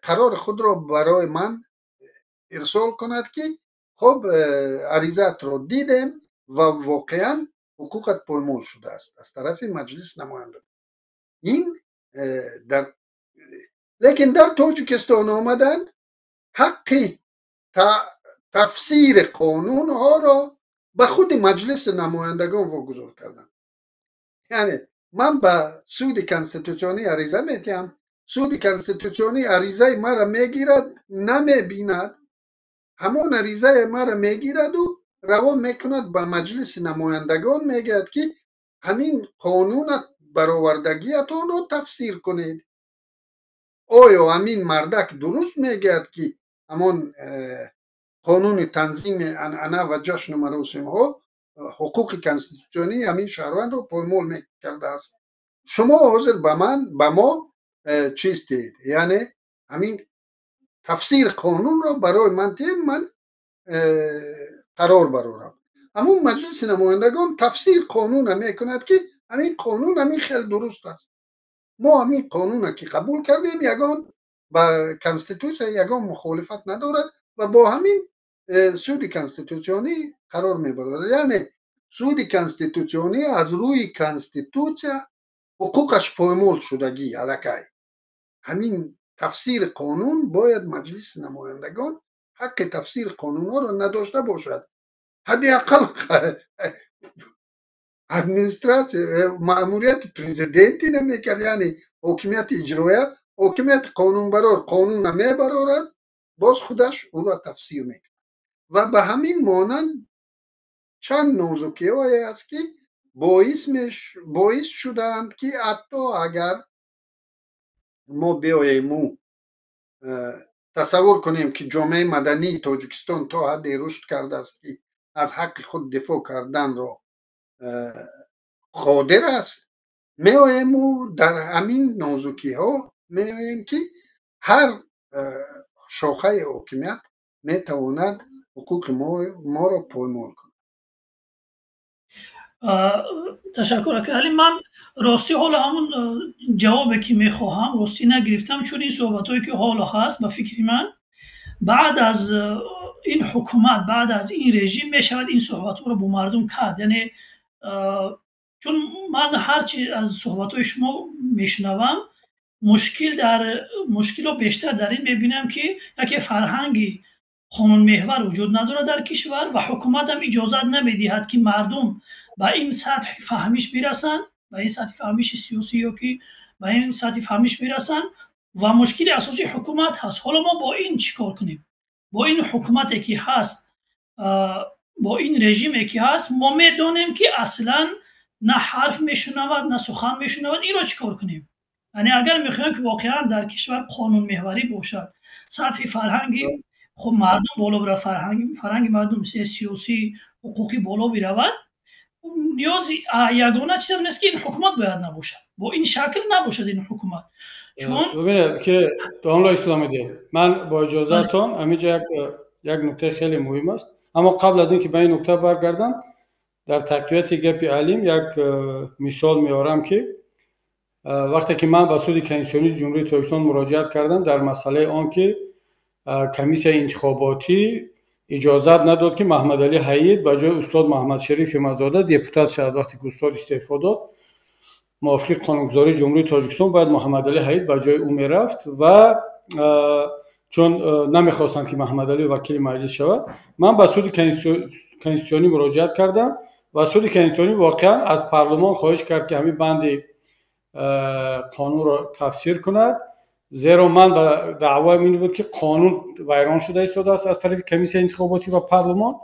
[SPEAKER 3] قرار خود را برای من ارسال کند که خب عریضت را دیدم و واقعا حقوقت پایمال شده است از طرف مجلس نمایندگان. این لیکن در تاجیکستان آمدن حق تفسیر قانون ها را به خود مجلس نمایندگان واگذار کردن. یعنی من به سود کنستیتوسیونی عریضه میتیم، سود کنستیتوسیونی عریضه مرا میگیرد، نمیبیند، همون عریضه مرا میگیرد و روان میکند به مجلس نمایندگان، میگه که همین قانون برآوردگیتون رو تفسیر کنید. آیا همین مردک درست میگه که همون قانون تنظیم عنعنه و جشن و مراسم ها حقوق کنستیتوسیونی همین شهروند رو پایمال میکرده است؟ شما حاضر به ما چیز دید، یعنی همین تفسیر قانون رو برای منطقه من قرار برارم. اما مجلس نمایندگان تفسیر قانون میکند که همین قانون همین خیلی درست است. ما همین قانون که قبول کردیم یگان با کنستیتوسیون یگان مخالفت ندارد و با همین سود کنستیتوسیونی قرار میبرد. یعنی سود کنستیتوسیونی از روی کنستیتوسیون حقوقش پایمال شدگی الکی. همین تفسیر قانون باید مجلس نمایندگان حق تفسیر قانون ها را نداشته باشد. حداقل مأموریت پرزیدنتی نمیکرد، یعنی حکومت اجرایه حکومت قانون برار قانون نمیبرارد، باز خودش او را تفسیر میکرد و به همین مانند چند نازکی های است که باعث شدند که حتی اگر ما بیاییم تصور کنیم که جامعه مدنی تاجیکستان تا حدی رشد کرده است که از حق خود دفاع کردن را قادر است، میاییم و در همین نازکی ها میاییم که هر شاخه حکومت میتواند حقوق ما را پایمال کند.
[SPEAKER 1] تشکر که من راستی حالا همون جوابی که میخواهم راستی نگرفتم، چون این صحبت هایی که حالا هست به فکر من بعد از این حکومت بعد از این رژیم میشود این صحبت ها رو با مردم کرد. یعنی چون من هرچی از صحبت های شما میشنوم مشکل رو بیشتر در این ببینم که یک فرهنگی قانون محور وجود نداره در کشور و حکومت هم اجازت نمیدهد که مردم به این سطح فهمیش برسن، به این سطح فهمیش سیاسی یا که به این سطح فهمیش برسن و مشکل اساسی حکومت هست. حالا ما با این چیکار کنیم؟ با این حکومتی که هست، با این رژیمی که هست، ما میدونیم که اصلا نه حرف میشنود نه سخن میشنود. این رو چیکار کنیم؟ یعنی اگر میخوایم که واقعا در کشور قانون محوری باشد، سطح فرهنگی خب مردم بالا بره، فرهنگ مردم سیاسی حقوقی بالا برود، نیازی یگانه چیز نیست که این حکومت باید نباشد، با این شکل نباشد این حکومت. چون
[SPEAKER 2] ببینید که داملا اسلامی دین، من با اجازهتون همینجا یک نکته خیلی مهم است، اما قبل از اینکه به این نکته برگردم در تقویت گپ علیم یک مثال میارم که وقتی که من به سود کنستیتوسیونی جمهوری تاجیکستان مراجعت کردم در مسئله آن که کمیسیون انتخاباتی اجازت نداد که محمد علی حید به جای استاد محمد شریف مزاده دیپوتات شد، وقتی که استاد استعفا داد موافق قانونگذاری جمهوری تاجیکستان باید محمد علی حید به جای او میرفت و چون نمیخواستن که محمد علی وکیل مجلس شود، من به سود کنستیتوسیونی مراجعت کردم و سود کنستیتوسیونی واقعا از پارلمان خواهش کرد که همین بند قانون را تفسیر کند، زیرا من به دعوای این بود که قانون ویران شده ایستاده است از طرف کمیسیون انتخاباتی و پارلمان.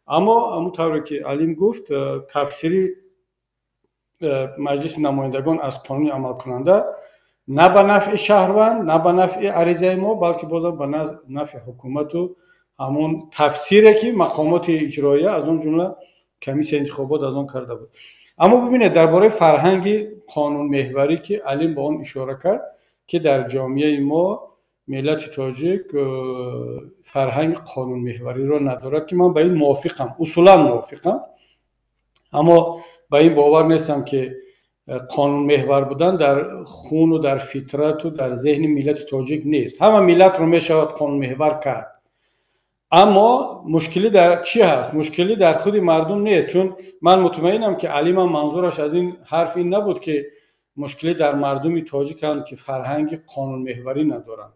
[SPEAKER 2] اما همونطوری که علیم گفت تفسیری مجلس نمایندگان از قانون عمل کننده نه به نفع شهروند نه به نفع عریضه ما، بلکه بازم به نفع حکومت و همون تفسیری که مقامات اجراییه از اون جمله کمیسیون انتخابات از اون کرده بود. اما ببینید درباره فرهنگ قانون محوری که علیم با اون اشاره کرد که در جامعه ما ملت تاجیک فرهنگ قانون محوری را ندارد که من با این موافقم، اصولا موافقم، اما با این باور نیستم که قانون محور بودن در خون و در فطرت و در ذهن ملت تاجیک نیست. همه ملت رو میشود قانون محور کرد، اما مشکلی در چی هست؟ مشکلی در خود مردم نیست، چون من مطمئنم که علیم منظورش از این حرف این نبود که مشکلی در مردم تاجیک هست که فرهنگ قانون محوری ندارن،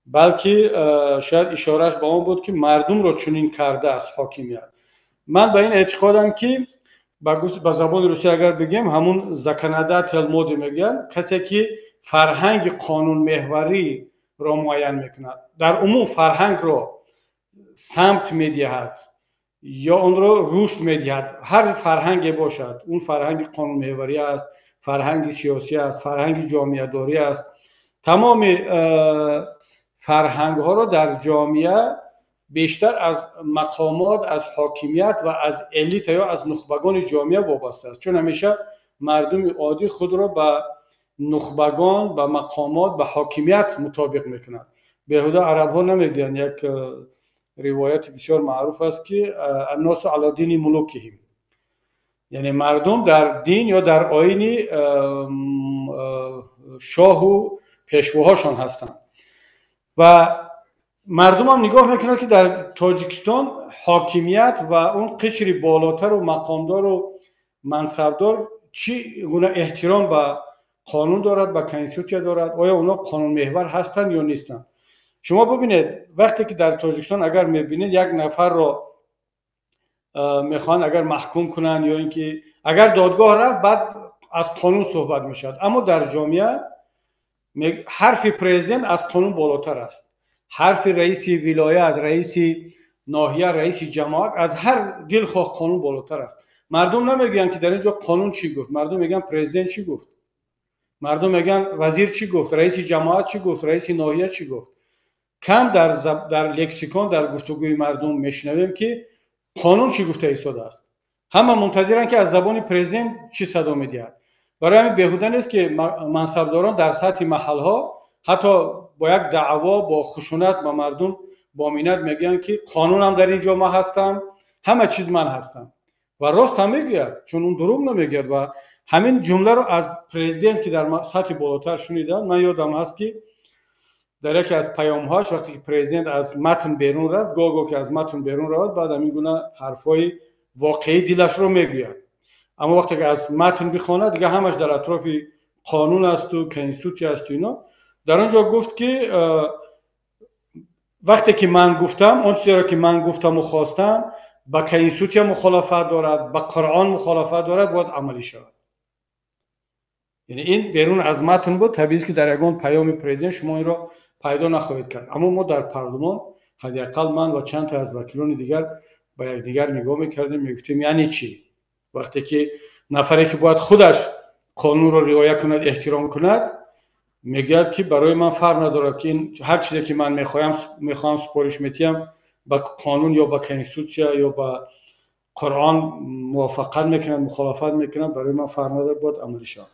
[SPEAKER 2] بلکه شاید اشارهش به اون بود که مردم رو چنین کرده است حاکمیت. من به این اعتقادم که با زبان روسی اگر بگیم همون زکنده المود میگن، کسی که فرهنگ قانون محوری را معین میکند، در عموم فرهنگ را سمت میدهد یا اون رو رشد میدهد، هر فرهنگی باشد، اون فرهنگ قانون محوری است، فرهنگ سیاسی است، فرهنگ جامعه داری است، تمام فرهنگ ها رو در جامعه بیشتر از مقامات، از حاکمیت و از الیت یا از نخبگان جامعه وابسته است، چون همیشه مردم عادی خود را به نخبگان، به مقامات، به حاکمیت مطابق میکنند. بهوده عرب ها نمیگن، یک روایت بسیار معروف است که الناس علی دین ملوکهم، یعنی مردم در دین یا در آیین شاه و پیشواهاشان هستند. و مردم هم نگاه میکنند که در تاجیکستان حاکمیت و اون قشر بالاتر و مقامدار و منصبدار چی گونه احترام به قانون دارد، به کنستیتوسیون دارد، آیا اونا قانون محور هستند یا نیستند. شما ببینید وقتی که در تاجیکستان اگر میبینید یک نفر را میخوان اگر محکوم کنن یا اینکه اگر دادگاه رفت بعد از قانون صحبت میشد، اما در جامعه حرف پرزیدنت از قانون بالاتر است. حرف رئیس ولایت، رئیس ناحیه، رئیس جماعت از هر دلخواه قانون بالاتر است. مردم نمیگن که در اینجا قانون چی گفت، مردم میگن پرزیدنت چی گفت، مردم میگن وزیر چی گفت، رئیس جماعت چی گفت، رئیس ناحیه چی گفت. کم در لکسیکون، در گفتگوی مردم میشنویم که قانون چی گفته ایستاده است. همه منتظرن که از زبان پرزیدنت چی صدا میدهد. برای همین بیهوده نیست که منصبداران در سطح محل ها حتی با یک دعوا، با خشونت به مردم با مینت میگن که قانون هم در اینجا ما هستم، همه چیز من هستم. و راست هم میگه، چون اون دروغ نمیگه. و همین جمله رو از پرزیدنت که در سطح بالاتر شنیدم. من یادم هست که در یکی از پیام‌هاش وقتی که پرزیدنت از متن بیرون رفت، گاگو که از متن بیرون رفت، بعد همین گونه حرفای واقعی دلش رو میگوید. اما وقتی که از متن بخونه دیگه همش در اطراف قانون است و کنستیتوسیون است و اینا. در اونجا گفت که وقتی که من گفتم اون چیزی که من گفتم و خواستم با کنستیتوسیون مخالفت دارد، با قرآن مخالفت دارد، باید عملی شود. یعنی این بیرون از متن بود. طبیعی است که در یگان پیام پرزیدنت شما این را پیدا نخواهید کرد. اما ما در پارلمان حداقل من و چند تا از وکیلان دیگر با یکدیگر نگاه می‌کردیم، میگفتیم یعنی چی؟ وقتی که نفری که باید خودش قانون را رعایت کند، احترام کند، میگه که برای من فرق ندارد که این هر چیزی که من میخوام سپارش میدم با قانون یا با کنستیتوسیون یا با قرآن موافقت میکنند، مخالفت میکنند، برای من فرق ندارد، باید عملی شود.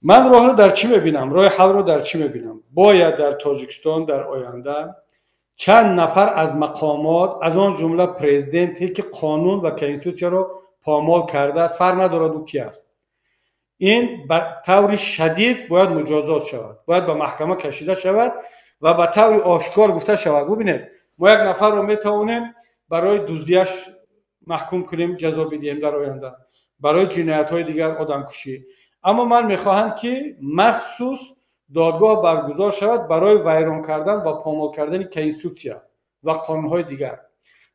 [SPEAKER 2] من راه رو در چی میبینم؟ راه حل رو در چی میبینم؟ باید در تاجیکستان در آینده چند نفر از مقامات، از آن جمله پرزیدنتی که قانون و کنستیتوسیون رو پامال کرده است، فرق ندارد او کی است، این به طور شدید باید مجازات شود، باید به محکمه کشیده شود و به طور آشکار گفته شود. ببینید ما یک نفر رو میتوانیم برای دزدیش محکوم کنیم، جزا بدیم در آینده، برای جنایت های دیگر، آدم کشی. اما من میخواهم که مخصوص دادگاه برگزار شود برای ویران کردن و پامال کردن کنستیتوسیون و قانون‌های دیگر.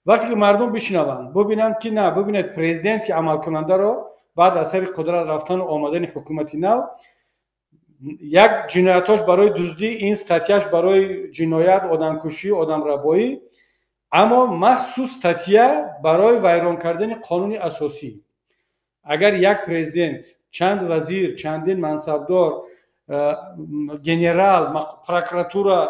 [SPEAKER 2] وقتی که مردم بشنوند ببینند که نه، ببینید پرزیدنت که عمل کننده را بعد از سر قدرت رفتن و آمدن حکومت نو، یک جنایتاش برای دزدی، این استاتیاش برای جنایت، آدمکشی، آدم ربایی، اما مخصوص استاتیا برای ویران کردن قانون اساسی. اگر یک پرزیدنت، چند وزیر، چندین منصبدار، گنرال، پروکراتور،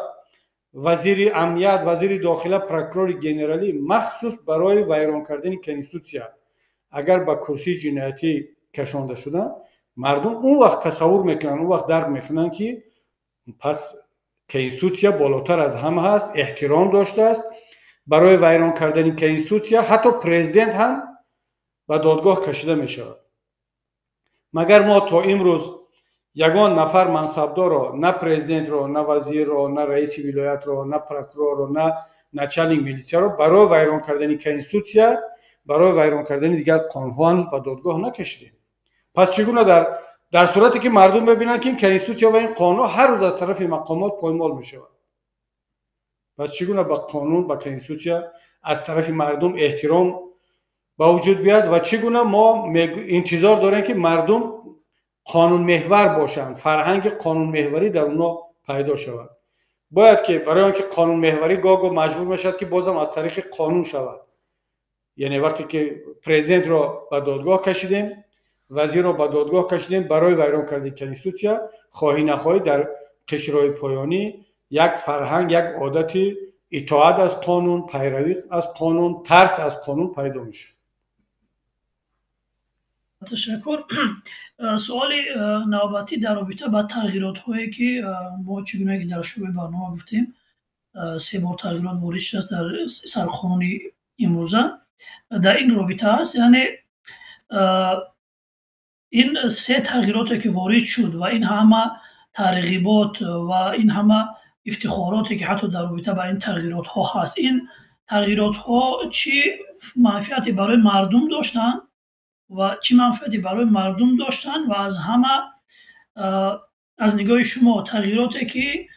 [SPEAKER 2] وزیر امنیت، وزیر داخله، پروکرور گنرالی، مخصوص برای ویران کردن کنستیتوسیون اگر با کرسی جنایتی کشانده شدن، مردم اون وقت تصور میکنن، اون وقت درک میکنن که پس کنستیتوسیون بالاتر از همه هست، احترام داشته است. برای ویران کردن کنستیتوسیون حتی پرزیدنت هم به دادگاه کشیده میشود. مگر ما تا امروز یگان نفر منصبدار را، نه پرزیدنت را، نه وزیر را، نه رئیس ولایت را، نه پروکرور را، نه نچلینگ میلیسیا را برای ویران کردن کنستیتوسیون، برای ویران کردن دیگر قانون‌ها هنوز به دادگاه نکشیدیم. پس چگونه در صورتی که مردم ببینن که این کنستیتوسیون و این قانون هر روز از طرف مقامات پایمال میشود، پس چگونه به قانون، به کنستیتوسیون از طرف مردم احترام با وجود بیاد و چگونه ما انتظار داریم که مردم قانون محور باشند، فرهنگ قانون محوری در اونا پیدا شود. باید که برای آنکه قانون محوری گاگو مجبور میشد که بازم از طریق قانون شود. یعنی وقتی که پرزیدنت را به دادگاه کشیدیم، وزیر را به دادگاه کشیدیم برای ویران کردن کنستیتوسیون، خواهی نخواهی در قشرهای پایانی یک فرهنگ، یک عادت اطاعت از قانون، پیروی از قانون، ترس از قانون پیدا میشه.
[SPEAKER 1] تشکر. سوال نوبتی در رابطه با تغییرات هایی که ما چگونه که در شروع برنامه گفتیم 3 بار تغییرات وارد شده در سرقانون امروزه، در این رابطه است. یعنی این 3 تغییراتی که وارد شد و این همه ترغیبات و این همه افتخاراتی که حتی در رابطه با این تغییرات ها هست، این تغییرات ها چی منفعتی برای مردم داشتن و چی منفعتی برای مردم داشتن و از همه از نگاه شما تغییراتی که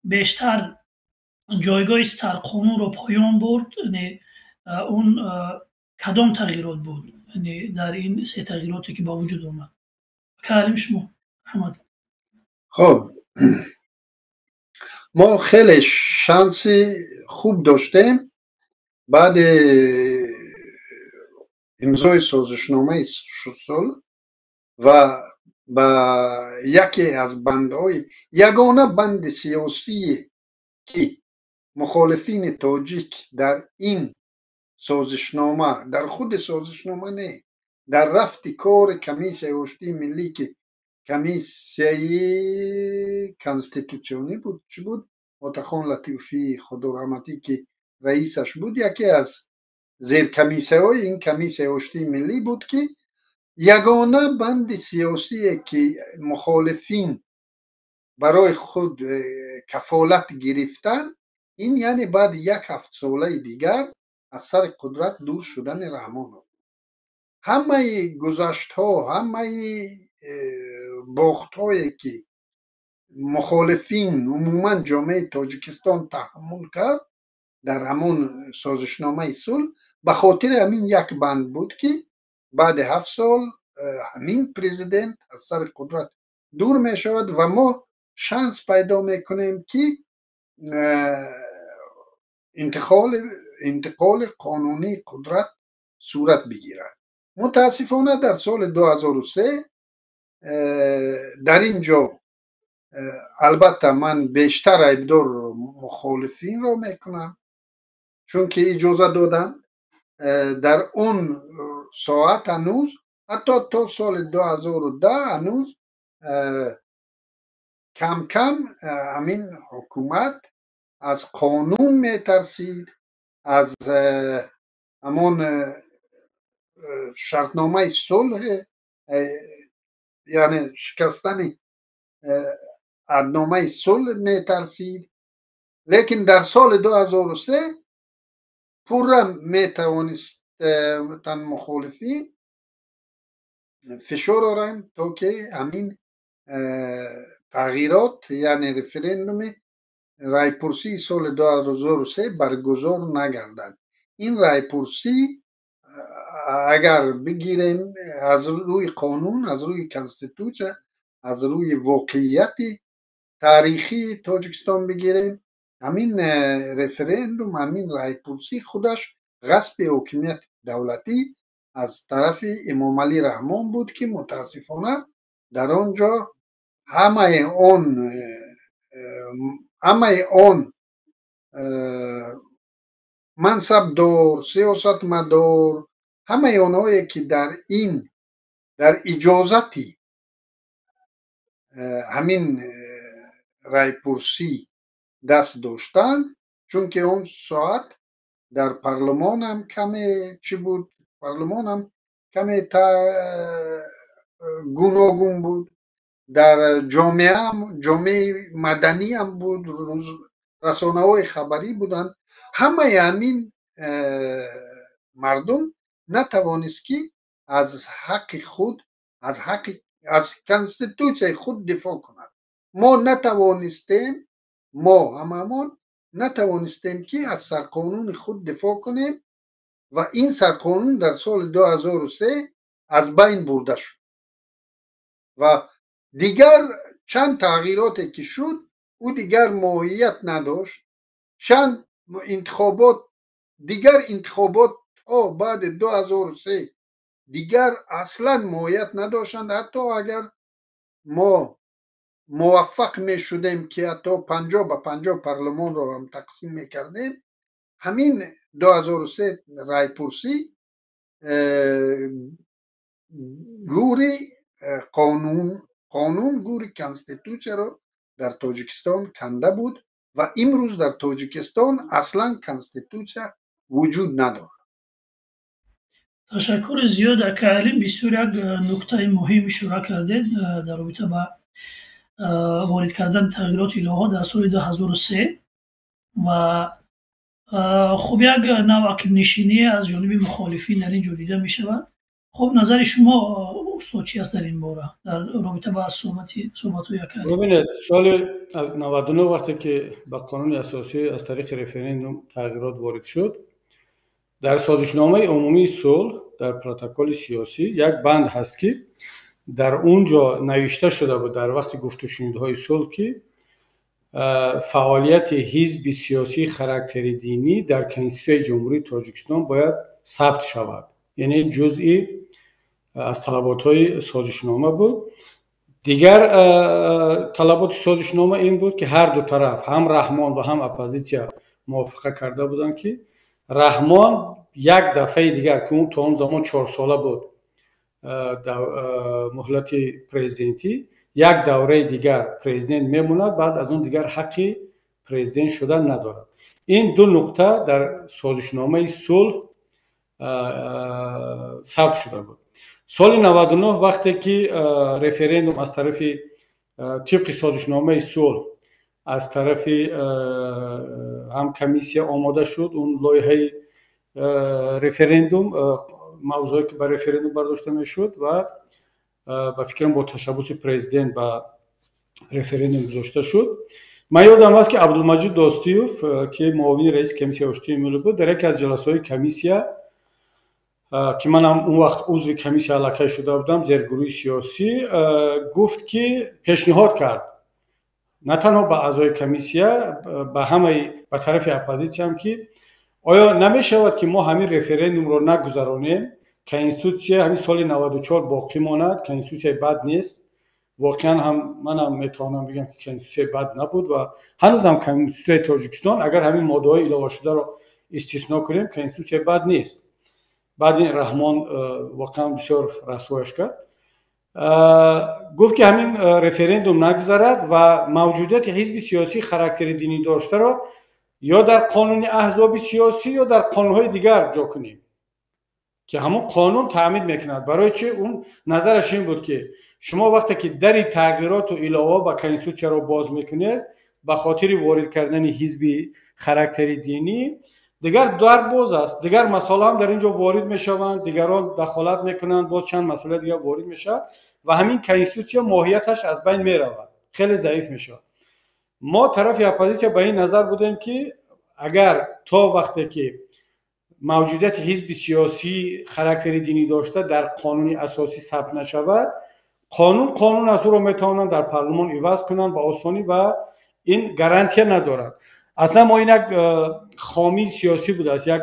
[SPEAKER 1] بیشتر جایگاه سرقانون رو پایان برد، یعنی اون کدام تغییرات بود؟ یعنی در این 3 تغییراتی که با وجود اومد. کلام شما حمد.
[SPEAKER 3] خب ما خیلی شانس خوب داشتیم بعد امضای سازشنامه صلح و با یکی از بندهای یگانه بند سیاسی که مخالفین تاجیک در این سازشنامه، در خود سازشنامه نه، در رفت کار کمیسیون آشتی ملی که کمیسیون کانستیتوسیونی بود، چی بود؟ آتاخان لطیفی خدا رحمتی که رئیسش بود، یکی از زیر کمیسیون های این کمیسیون آشتی ملی بود که یگانه بند سیاسی که مخالفین برای خود کفالت گرفتن، این یعنی بعد 1 ساله دیگر از سر قدرت دور شدن رحمانوف. همه گذشت ها، همه باخت هایی که مخالفین عموما جامعه تاجیکستان تحمل کرد در همون سازشنامه صلح به خاطر همین یک بند بود که بعد 7 سال همین پرزیدنت از سر قدرت دور می شود و ما شانس پیدا میکنیم که انتقال قانونی قدرت صورت بگیرد. متاسفانه در سال 2003 در اینجا البته من بیشتر عیبدار مخالفین را میکنم، چون که اجازه دادن در اون ساعت هنوز حتی تا سال 2010 هنوز کم کم همین حکومت از قانون میترسید، از همون شرطنامه صلح یعنی شکستن عهدنامه صلح میترسید. لیکن در سال 2003 پورا میتوانستن مخالفین فشار آورند تا که همین تغییرات یعنی رفرندوم رایپرسی سال 2003 برگزار نگردد. این رایپرسی اگر بگیریم از روی قانون، از روی کانستیتوسیون، از روی واقعیت تاریخی تاجیکستان بگیریم، همین رفرندوم، همین رایپرسی خودش غصب حاکمیت دولتی از طرف امام علی رحمان بود که متاسفانه در آنجا همه آن منصب دار، سیاست مدار، همه اونهایی که در اجازتی همین رایپرسی دست داشتن، چون که اون ساعت در پارلمان هم کمی چی بود، پارلمان هم کمی گوناگون بود، در جامعه مدنی هم بود، رسانه های خبری بودن. همه همین مردم نتوانست که از حق خود، از کانستیتوسیون خود دفاع کند. ما نتوانستیم، ما هممون نتوانستیم که از سرقانون خود دفاع کنیم و این سرقانون در سال 2003 از بین برده شد و دیگر چند تغییراتی که شد او دیگر ماهیت نداشت. چند انتخابات، دیگر انتخابات بعد 2003 دیگر اصلا ماهیت نداشتند. حتی اگر ما موفق می شدیم که حتی 50 به 50 پارلمان رو هم تقسیم می کردیم، همین 2003 رای پرسی گوری قانون گوری کانستیتوسیا رو در تاجیکستان کنده بود و امروز در تاجیکستان اصلا کانستیتوسیا وجود ندارد.
[SPEAKER 1] تشکر زیاد اکالی. بسیار یک نکته مهم اشاره کردید در رابطه با وارد کردن تغییرات الهه در سال 2003 و خب یک نوع عقب نشینی از جانب مخالفین در اینجا دیده می شود. خب نظر شما استاد چی است در این باره در رابطه با صحبت اکالی؟
[SPEAKER 2] ببینید سال 99 وقتی که به قانون اساسی از طریق رفراندوم تغییرات وارد شد، در سازشنامه عمومی صلح در پروتکل سیاسی یک بند هست که در اونجا نوشته شده بود در وقت گفت و شنودهای صلح که فعالیت حزب سیاسی خاراکتر دینی در کنستیتوسیون جمهوری تاجیکستان باید ثبت شود. یعنی جزئی از طلبات‌های سازشنامه بود. دیگر طلبات سازشنامه این بود که هر دو طرف، هم رحمان و هم اپوزیسیا، موافقه کرده بودند که رحمان یک دفعه دیگر که اون تا اون زمان 4 ساله بود مهلت پرزیدنتی، یک دوره دیگر پرزیدنت میموند، بعد از اون دیگر حقی پرزیدنت شدن ندارد. این دو نقطه در سازشنامه صلح ثبت شده بود. سال 99 وقتی که رفراندوم از طرف طبق سازشنامه صلح از طرف هم کمیسیه آماده شد، اون لایحه رفراندوم موضوعی که برای رفراندوم برداشته میشد و با فکرم با تشبث پرزیدنت با رفراندوم گذاشته شد. من یادم است که عبدالمجید داستیوف که معاون رئیس کمیسیه آشتی ملی بود، در یک از جلسه‌های کمیسیه که من هم اون وقت عضو کمیسیه علاقه شده بودم، زیرگروه سیاسی، گفت که پیشنهاد کرد نه تنها به اعضای کمیسیه، به همه به طرف اپوزیسیا هم که آیا نمی شود که ما همین رفراندوم رو نگذرانیم، کنستیتوسیون همین سال 94 باقی ماند، کنستیتوسیون بد نیست. واقعا هم منم میتونم بگم که کنستیتوسیون بد نبود و هنوز هم کنستیتوسیون تاجیکستان اگر همین ماده‌های اضافه شده رو استثنا کنیم کنستیتوسیون بد نیست. بعد این رحمان واقعا بسیار رسوایش کرد، گفت که همین رفراندوم نگذرد و موجودیت حزب سیاسی خاراکتر دینی داشته را یا در قانون احزاب سیاسی یا در قانون‌های دیگر جا کنیم که همون قانون تعمید میکند. برای چه؟ اون نظرش این بود که شما وقتی که در تغییرات و علاوه با کنستیتوسیون رو باز میکنید به خاطر وارد کردن حزب خاراکتر دینی، دیگر در باز است، دیگر مسائل هم در اینجا وارد میشوند، دیگران دخالت میکنند، باز چند مسئله دیگر وارد میشه و همین کنستیتوسیون ماهیتش از بین میرود، خیلی ضعیف میشه. ما طرف اپوزیسیا به این نظر بودیم که اگر تا وقتی که موجودیت حزب سیاسی خاراکتر دینی داشته در قانون اساسی ثبت نشود، قانون از او را میتوانند در پارلمان عوض کنند با آسانی و این گارانتی ندارد. اصلا ما این یک خامی سیاسی بوده است، یک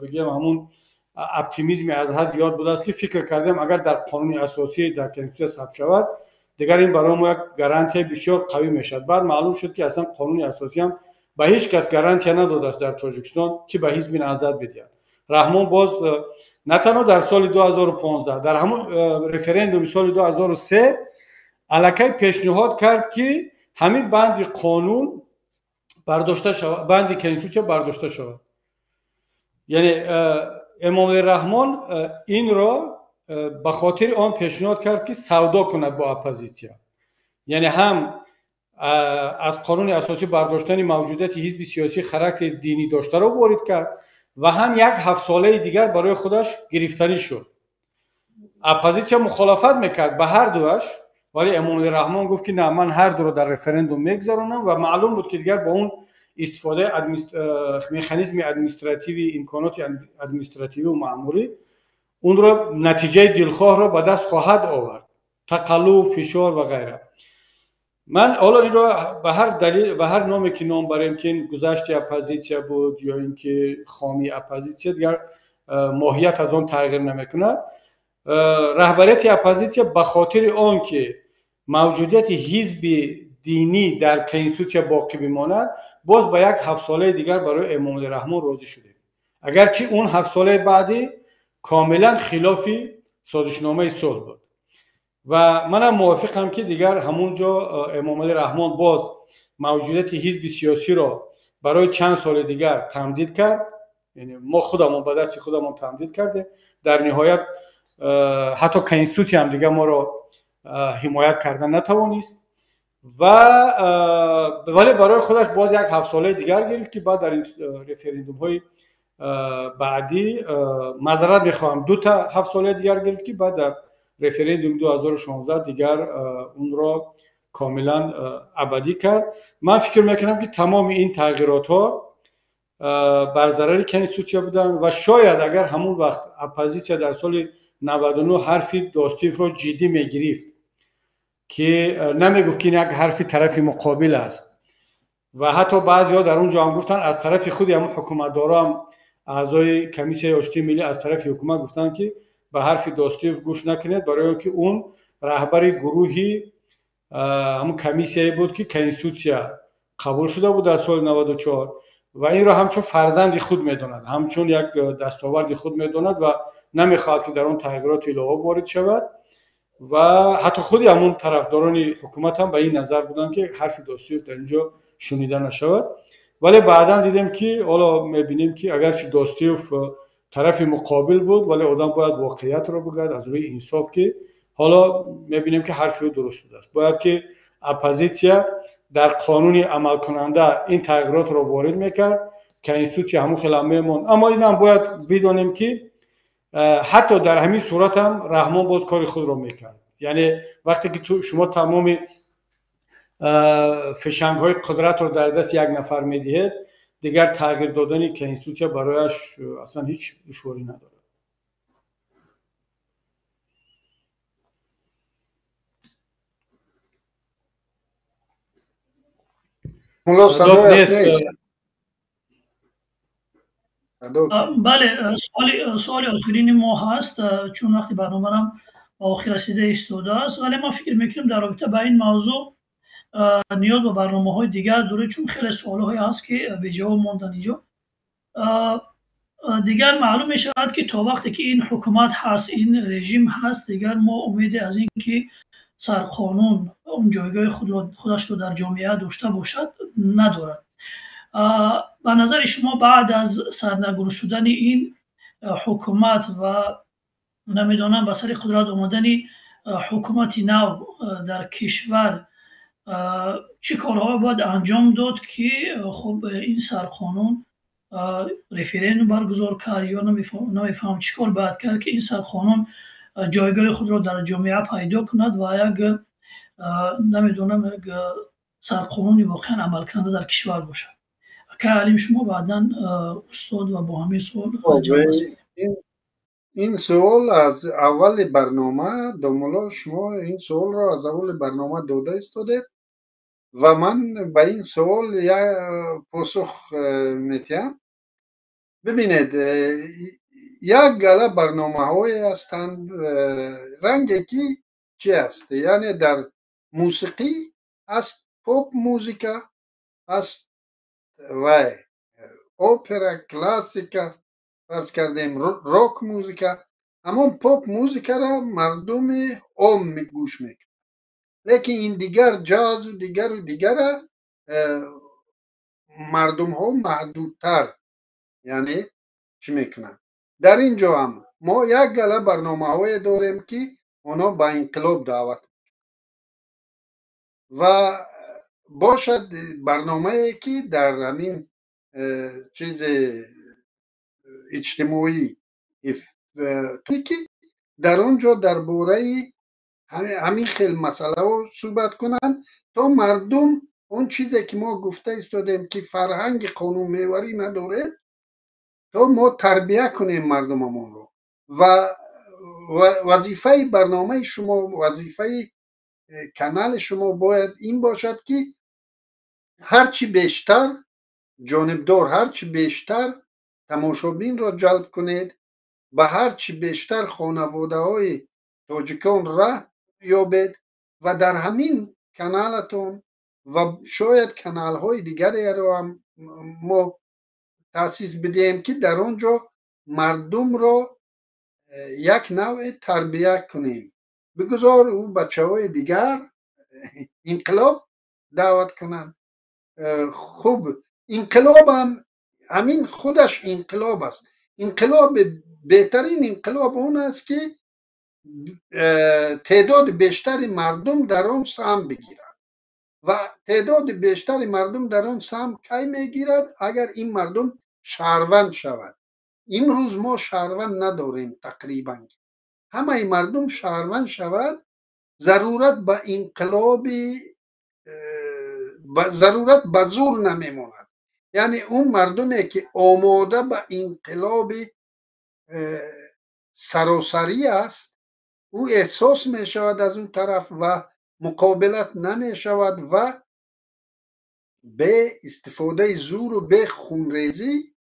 [SPEAKER 2] بگیم همون اپتیمیسم از حد زیاد بوده است که فکر کردیم اگر در قانون اساسی در کنستیتوسیون ثبت شود دیگر این برای ما یک گارانتی بسیار قوی میشد. بعد معلوم شد که اصلا قانون اساسی هم به هیچ کس گارانتی نداده است در تاجیکستان که به حزب نهضت بدهد. رحمان باز نه تنها در سال 2015 در همون رفراندوم سال 2003 الکی پیشنهاد کرد که همین بند قانون برداشته شود، بند کنستیتوسیون برداشته شود. یعنی امام رحمان این را به خاطر آن پیشنهاد کرد که سودا کند با اپوزیسیا، یعنی هم از قانون اساسی برداشتن موجودیت حزب سیاسی خاراکتر دینی داشته را وارد کرد و هم یک 7 ساله دیگر برای خودش گرفتنی شد. اپوزیسیا مخالفت میکرد به هر دوش، ولی امام رحمان گفت که نه، من هر دو رو در رفراندوم میگذارونم و معلوم بود که دیگر با اون استفاده مکانیزم ادمنستراتیوی، امکانات ادمنستراتیوی و مأموری اون رو نتیجه دلخواه را به دست خواهد آورد، تقلب، فشار و غیره. من حالا این رو به هر دلیل، به هر نامی که نام بریم که این گذشت اپوزیسیا بود یا اینکه خامی اپوزیسیا، دیگر ماهیت از اون تغییر نمیکنه. رهبریت اپوزیسیا به خاطر آن که موجودیت حزب دینی در کنستیتوسیا باقی بماند، باز با یک 7 ساله دیگر برای امام علی رحمان راضی شدیم، اگرچه اون 7 ساله بعدی کاملا خلاف سازشنامه صلح بود. و منم موافقم که دیگر همونجا امام علی رحمان باز موجودیت حزب سیاسی را برای چند سال دیگر تمدید کرد، یعنی ما خودمون به دست خودمون تمدید کردیم. در نهایت حتی کنستیتوسیا هم دیگر ما را حمایت کردن نتوانست و ولی برای خودش باز یک 7 ساله دیگر گرفت که بعد در این رفراندوم های بعدی معذرت میخوام 2 تا 7 ساله دیگر گرفت که بعد در رفراندوم 2016 دیگر اون را کاملا ابدی کرد. من فکر میکنم که تمام این تغییرات ها بر ضرر کنستیتوسیا بودن و شاید اگر همون وقت اپوزیسیا در سال 99 حرف داستیف را جدی میگرفت که نمیگفت که یک حرف طرف مقابل است و حتی بعضی‌ها در اونجا هم گفتن از طرف خود هم حکومتدارا هم اعضای کمیسیون آشتی ملی از طرف حکومت گفتن که به حرف داستیف گوش نکنید، برای اینکه اون رهبر گروهی همون کمیسیون بود که کنستیتوسیا قبول شده بود در سال 94 و این را همچون فرزند خود میداند، همچون یک دستاورد خود میداند و نمیخواد که در اون تغییرات الهه وارد شود و حتی خودی همون طرفداران حکومت هم به این نظر بودن که حرف داستیف در اینجا شنیده نشود. ولی بعدا دیدیم که حالا میبینیم که اگرچه داستیف طرف مقابل بود ولی آدم باید واقعیت رو بگه از روی انصاف که حالا میبینیم که حرفی درست بوده است. باید که اپوزیسیا در قانون عمل کننده این تغییرات رو وارد میکرد که کنستیتوسیا همون خیلی میموند. اما این هم باید بدانیم که حتی در همین صورت هم رحمان باز کار خود رو میکرد. یعنی وقتی که شما تمام فشنگ های قدرت رو در دست یک نفر میدهید، دیگر تغییر دادن کنستیتوسیا برایش اصلا هیچ دشواری نداره.
[SPEAKER 1] بله، سوال آخرین ما هست چون وقتی برنامه هم آخر رسیده ایستاده است، ولی ما فکر میکنیم در رابطه با این موضوع نیاز به برنامه های دیگر داره چون خیلی سوال های هست که به جواب ماندن اینجا. دیگر معلوم می شود که تا وقتی که این حکومت هست، این رژیم هست، دیگر ما امید از این که سرقانون اون جایگاه خودش رو در جامعه داشته باشد ندارد. به نظر شما بعد از سرنگون شدن این حکومت و نمیدانم به سر قدرت آمدن حکومت نو در کشور چه کارها باید انجام داد که خب این سرقانون رفراندوم برگزار کرد یا نمیفهم چی کار باید کرد که این سرقانون جایگاه خود را در جامعه پیدا کند و یک نمیدونم یک سرقانونی واقعا عمل کننده در کشور باشد. که علیم شما بعداً استاد و با همین سوال جواب
[SPEAKER 3] این سوال از اول برنامه دوملا شما این سوال را از اول برنامه داده استاده و من به این سوال یک پاسخ میتیم. ببینید یک گله برنامه های هستند، رنگ یکی چی است؟ یعنی در موسیقی است پاپ موزیکا است و اوپرا کلاسیکا فرض کردیم راک موزیکا. اما پاپ موزیکا را مردم عام گوش میکنند، لیکن این دیگر جاز و دیگر مردم ها محدودتر یعنی چی میکنن. در اینجا هم ما یک گله برنامه های داریم که اونا با انقلاب دعوت و باشد برنامه که در همین چیز اجتماعی که در اونجا درباره همین خیلی مسئله رو صحبت کنند تا مردم اون چیزی که ما گفته استادیم که فرهنگ قانون محوری نداره تا ما تربیه کنیم مردممون رو. و وظیفه برنامه شما، وظیفه کانال شما باید این باشد که هرچی بیشتر جانبدار، هرچی بیشتر تماشابین را جلب کنید، به هرچی بیشتر خانواده های تاجیکان را یابید و در همین کانالتون و شاید کانال های دیگری رو هم ما تأسیس بدیم که در اونجا مردم رو یک نوع تربیت کنیم، بگذار او بچه های دیگر انقلاب دعوت کنند. خوب، انقلاب هم همین خودش انقلاب است. انقلاب، بهترین انقلاب اون است که تعداد بیشتر مردم در آن سهم بگیرد و تعداد بیشتر مردم در آن سهم کی میگیرد؟ اگر این مردم شهروند شود. امروز ما شهروند نداریم، تقریبا همه مردم شهروند شود، ضرورت به انقلاب ضرورت به زور نمیماند. یعنی اون مردمی که آماده به انقلاب سراسری است، او احساس می شود از اون طرف و مقابلت نمی شود و به استفاده زور و به خونریزی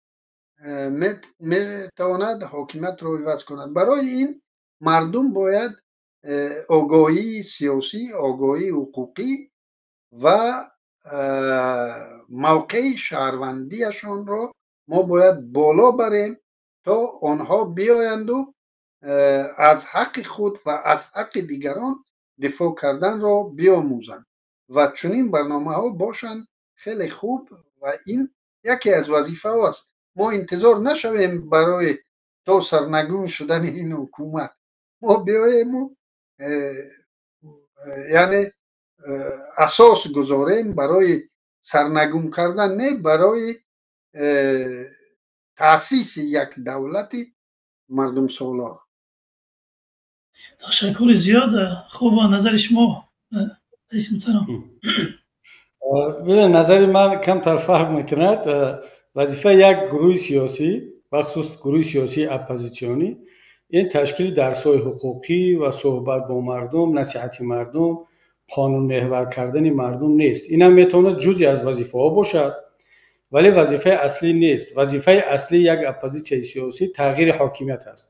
[SPEAKER 3] می تواند حاکمیت رو عوض کند. برای این مردم باید آگاهی سیاسی، آگاهی حقوقی و موقع شهروندیشان رو ما باید بالا بریم تا آنها بیایند و از حق خود و از حق دیگران دفاع کردن را بیاموزند و چنین برنامه ها باشند. خیلی خوب و این یکی از وظیفه ها است. ما انتظار نشویم برای تا سرنگون شدن این حکومت، ما بیاییم و یعنی اساس گذاریم برای سرنگون کردن، نه برای تأسیس یک دولت مردم سالار.
[SPEAKER 1] تشکر زیاد. خوب نظر شما رئیس محترم.
[SPEAKER 2] نظر من کمتر فرق میکند. وظیفه یک گروه سیاسی، بخصوص گروه سیاسی اپوزیسیونی، این تشکیل درس‌های حقوقی و صحبت با مردم، نصیحت مردم، قانون محور کردن مردم نیست. این هم میتواند جزئی از وظیفه ها باشد ولی وظیفه اصلی نیست. وظیفه اصلی یک اپوزیسیون سیاسی تغییر حاکمیت است.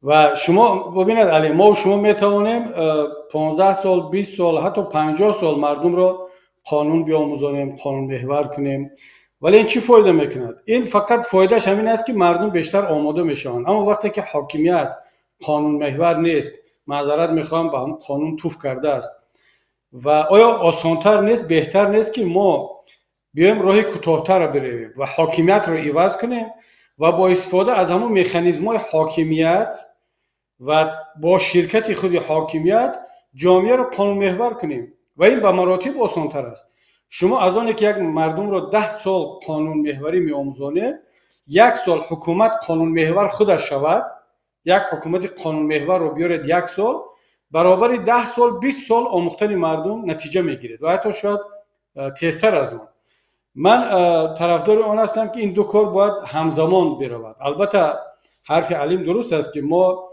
[SPEAKER 2] و شما ببینید علی، ما و شما میتوانیم 15 سال 20 سال حتی 50 سال مردم را قانون بیاموزانیم، قانون محور کنیم، ولی این چی فایده میکند؟ این فقط فایدهش همین است که مردم بیشتر آماده میشوند. اما وقتی که حاکمیت قانون محور نیست، معذرت میخوام، به هم قانون توف کرده است و آیا آسانتر نیست، بهتر نیست که ما بیایم راه کوتاه‌تر را بریم و حاکمیت را عوض کنیم و با استفاده از همون مکانیزم‌های حاکمیت و با شرکت خود حاکمیت جامعه را قانون محور کنیم و این به مراتب آسان‌تر است. شما از آنی که یک مردم را 10 سال قانون محوری می‌آموزانید، 1 سال حکومت قانون محور خودش شود، یک حکومت قانون محور رو بیارید 1 سال، برابر 10 سال 20 سال آموختن مردم نتیجه میگیرید و حتی شاید تیزتر از اون. من طرفدار آن هستم که این دو کار باید همزمان برود. البته حرف علیم درست است که ما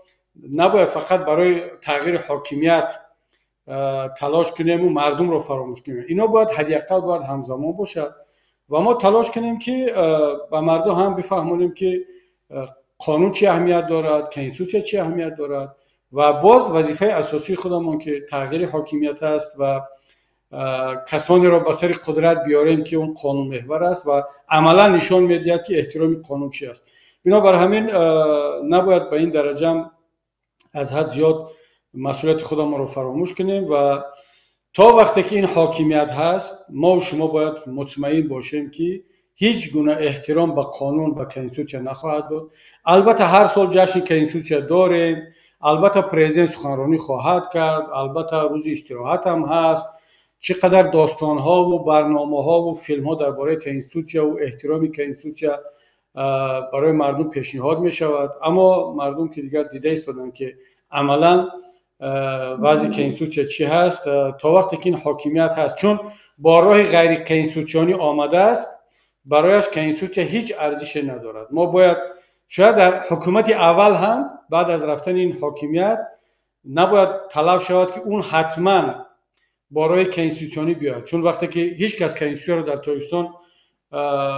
[SPEAKER 2] نباید فقط برای تغییر حاکمیت تلاش کنیم و مردم رو فراموش کنیم. اینا باید حداقل باید همزمان باشد و ما تلاش کنیم که به مردم هم بفهمونیم که قانون چه اهمیت دارد، کنستیتوسیون چه اهمیت دارد و باز وظیفه اساسی خودمون که تغییر حاکمیت است و کسانی را به سر قدرت بیاریم که اون قانون محور است و عملا نشان میدهد که احترام قانون چی است. بنابر همین نباید به این درجه از حد زیاد مسئولیت خودمون رو فراموش کنیم و تا وقتی که این حاکمیت هست ما و شما باید مطمئن باشیم که هیچ گونه احترام به قانون و کنستیتوسیون نخواهد بود. البته هر سال جشن کنستیتوسیون داریم، البته پرزیدنت سخنرانی خواهد کرد، البته روز استراحت هم هست، چقدر داستان ها و برنامه ها و فیلم ها درباره کنستیتوسیون و احترام کنستیتوسیون برای مردم پیشنهاد می شود، اما مردم که دیگر دیده ایستادن که عملا وضع کنستیتوسیون چی هست تا وقتی که این حاکمیت هست، چون با راه غیر کنستیتوسیونی آمده است، برایش کنستیتوسیون هیچ ارزشی ندارد. ما باید شاید در حکومت اول هم بعد از رفتن این حاکمیت نباید طلب شود که اون حتما با راه کنستیتوسیونی بیاد، چون وقتی که هیچ کس کنستیتوسیون رو در تاجیکستان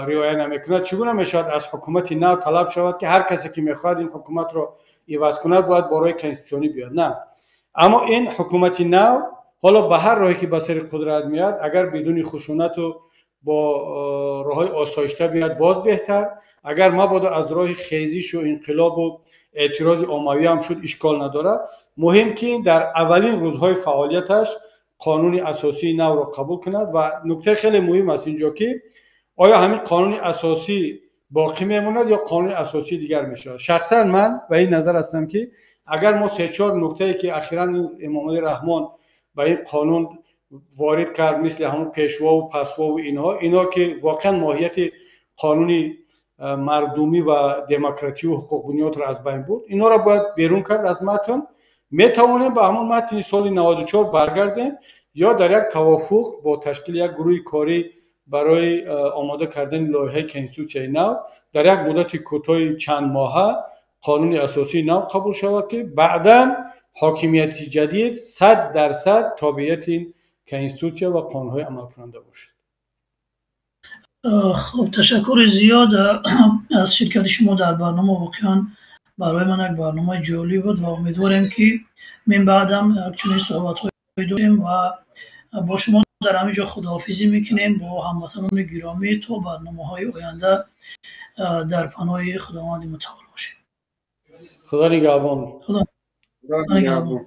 [SPEAKER 2] رعایت نمیکند چگونه میشود از حکومت نو طلب شود که هر کسی که میخواد این حکومت رو عوض کند باید با راه کنستیتوسیونی بیاد؟ نه، اما این حکومت نو حالا به هر راهی که به سر قدرت میاد، اگر بدون خشونت و با راههای آسایشته بیاد باز بهتر، اگر مبادا از راه خیزش و انقلاب و اعتراض عمومی هم شد اشکال نداره. مهم که در اولین روزهای فعالیتش قانون اساسی نو را قبول کند. و نکته خیلی مهم است اینجا که آیا همین قانون اساسی باقی میموند یا قانون اساسی دیگر میشه. شخصا من به این نظر هستم که اگر ما 3-4 نکته که اخیراً امام رحمان به این قانون وارد کرد، مثل همون پیشوا و پسوا و اینا که واقعا ماهیت قانونی مردمی و دموکراسی و حقوق بنیاد را از بین بود، اینا را باید بیرون کرد از متن. میتوانیم به همون متن سال 94 برگردیم یا در یک توافق با تشکیل یک گروه کاری برای آماده کردن لایحه کنستیتوسیون نو در یک مدت کوتاه چند ماهه قانون اساسی نو قبول شود که بعداً حاکمیت جدید 100% تابعیت این کنستیتوسیون و قانون‌های عمل کننده باشد.
[SPEAKER 1] خب تشکر زیاد از شرکت شما در برنامه. واقعا برای من یک برنامه جالب بود و امیدوارم که من بعدم چنین صحبت‌های داشتیم و با شما در همینجا خداحافظی میکنیم با هموطنان گرامی تا برنامه‌های آینده در پناه خداوند متعال باشیم.
[SPEAKER 2] خدا نگهبان.
[SPEAKER 1] خدا نگهبان.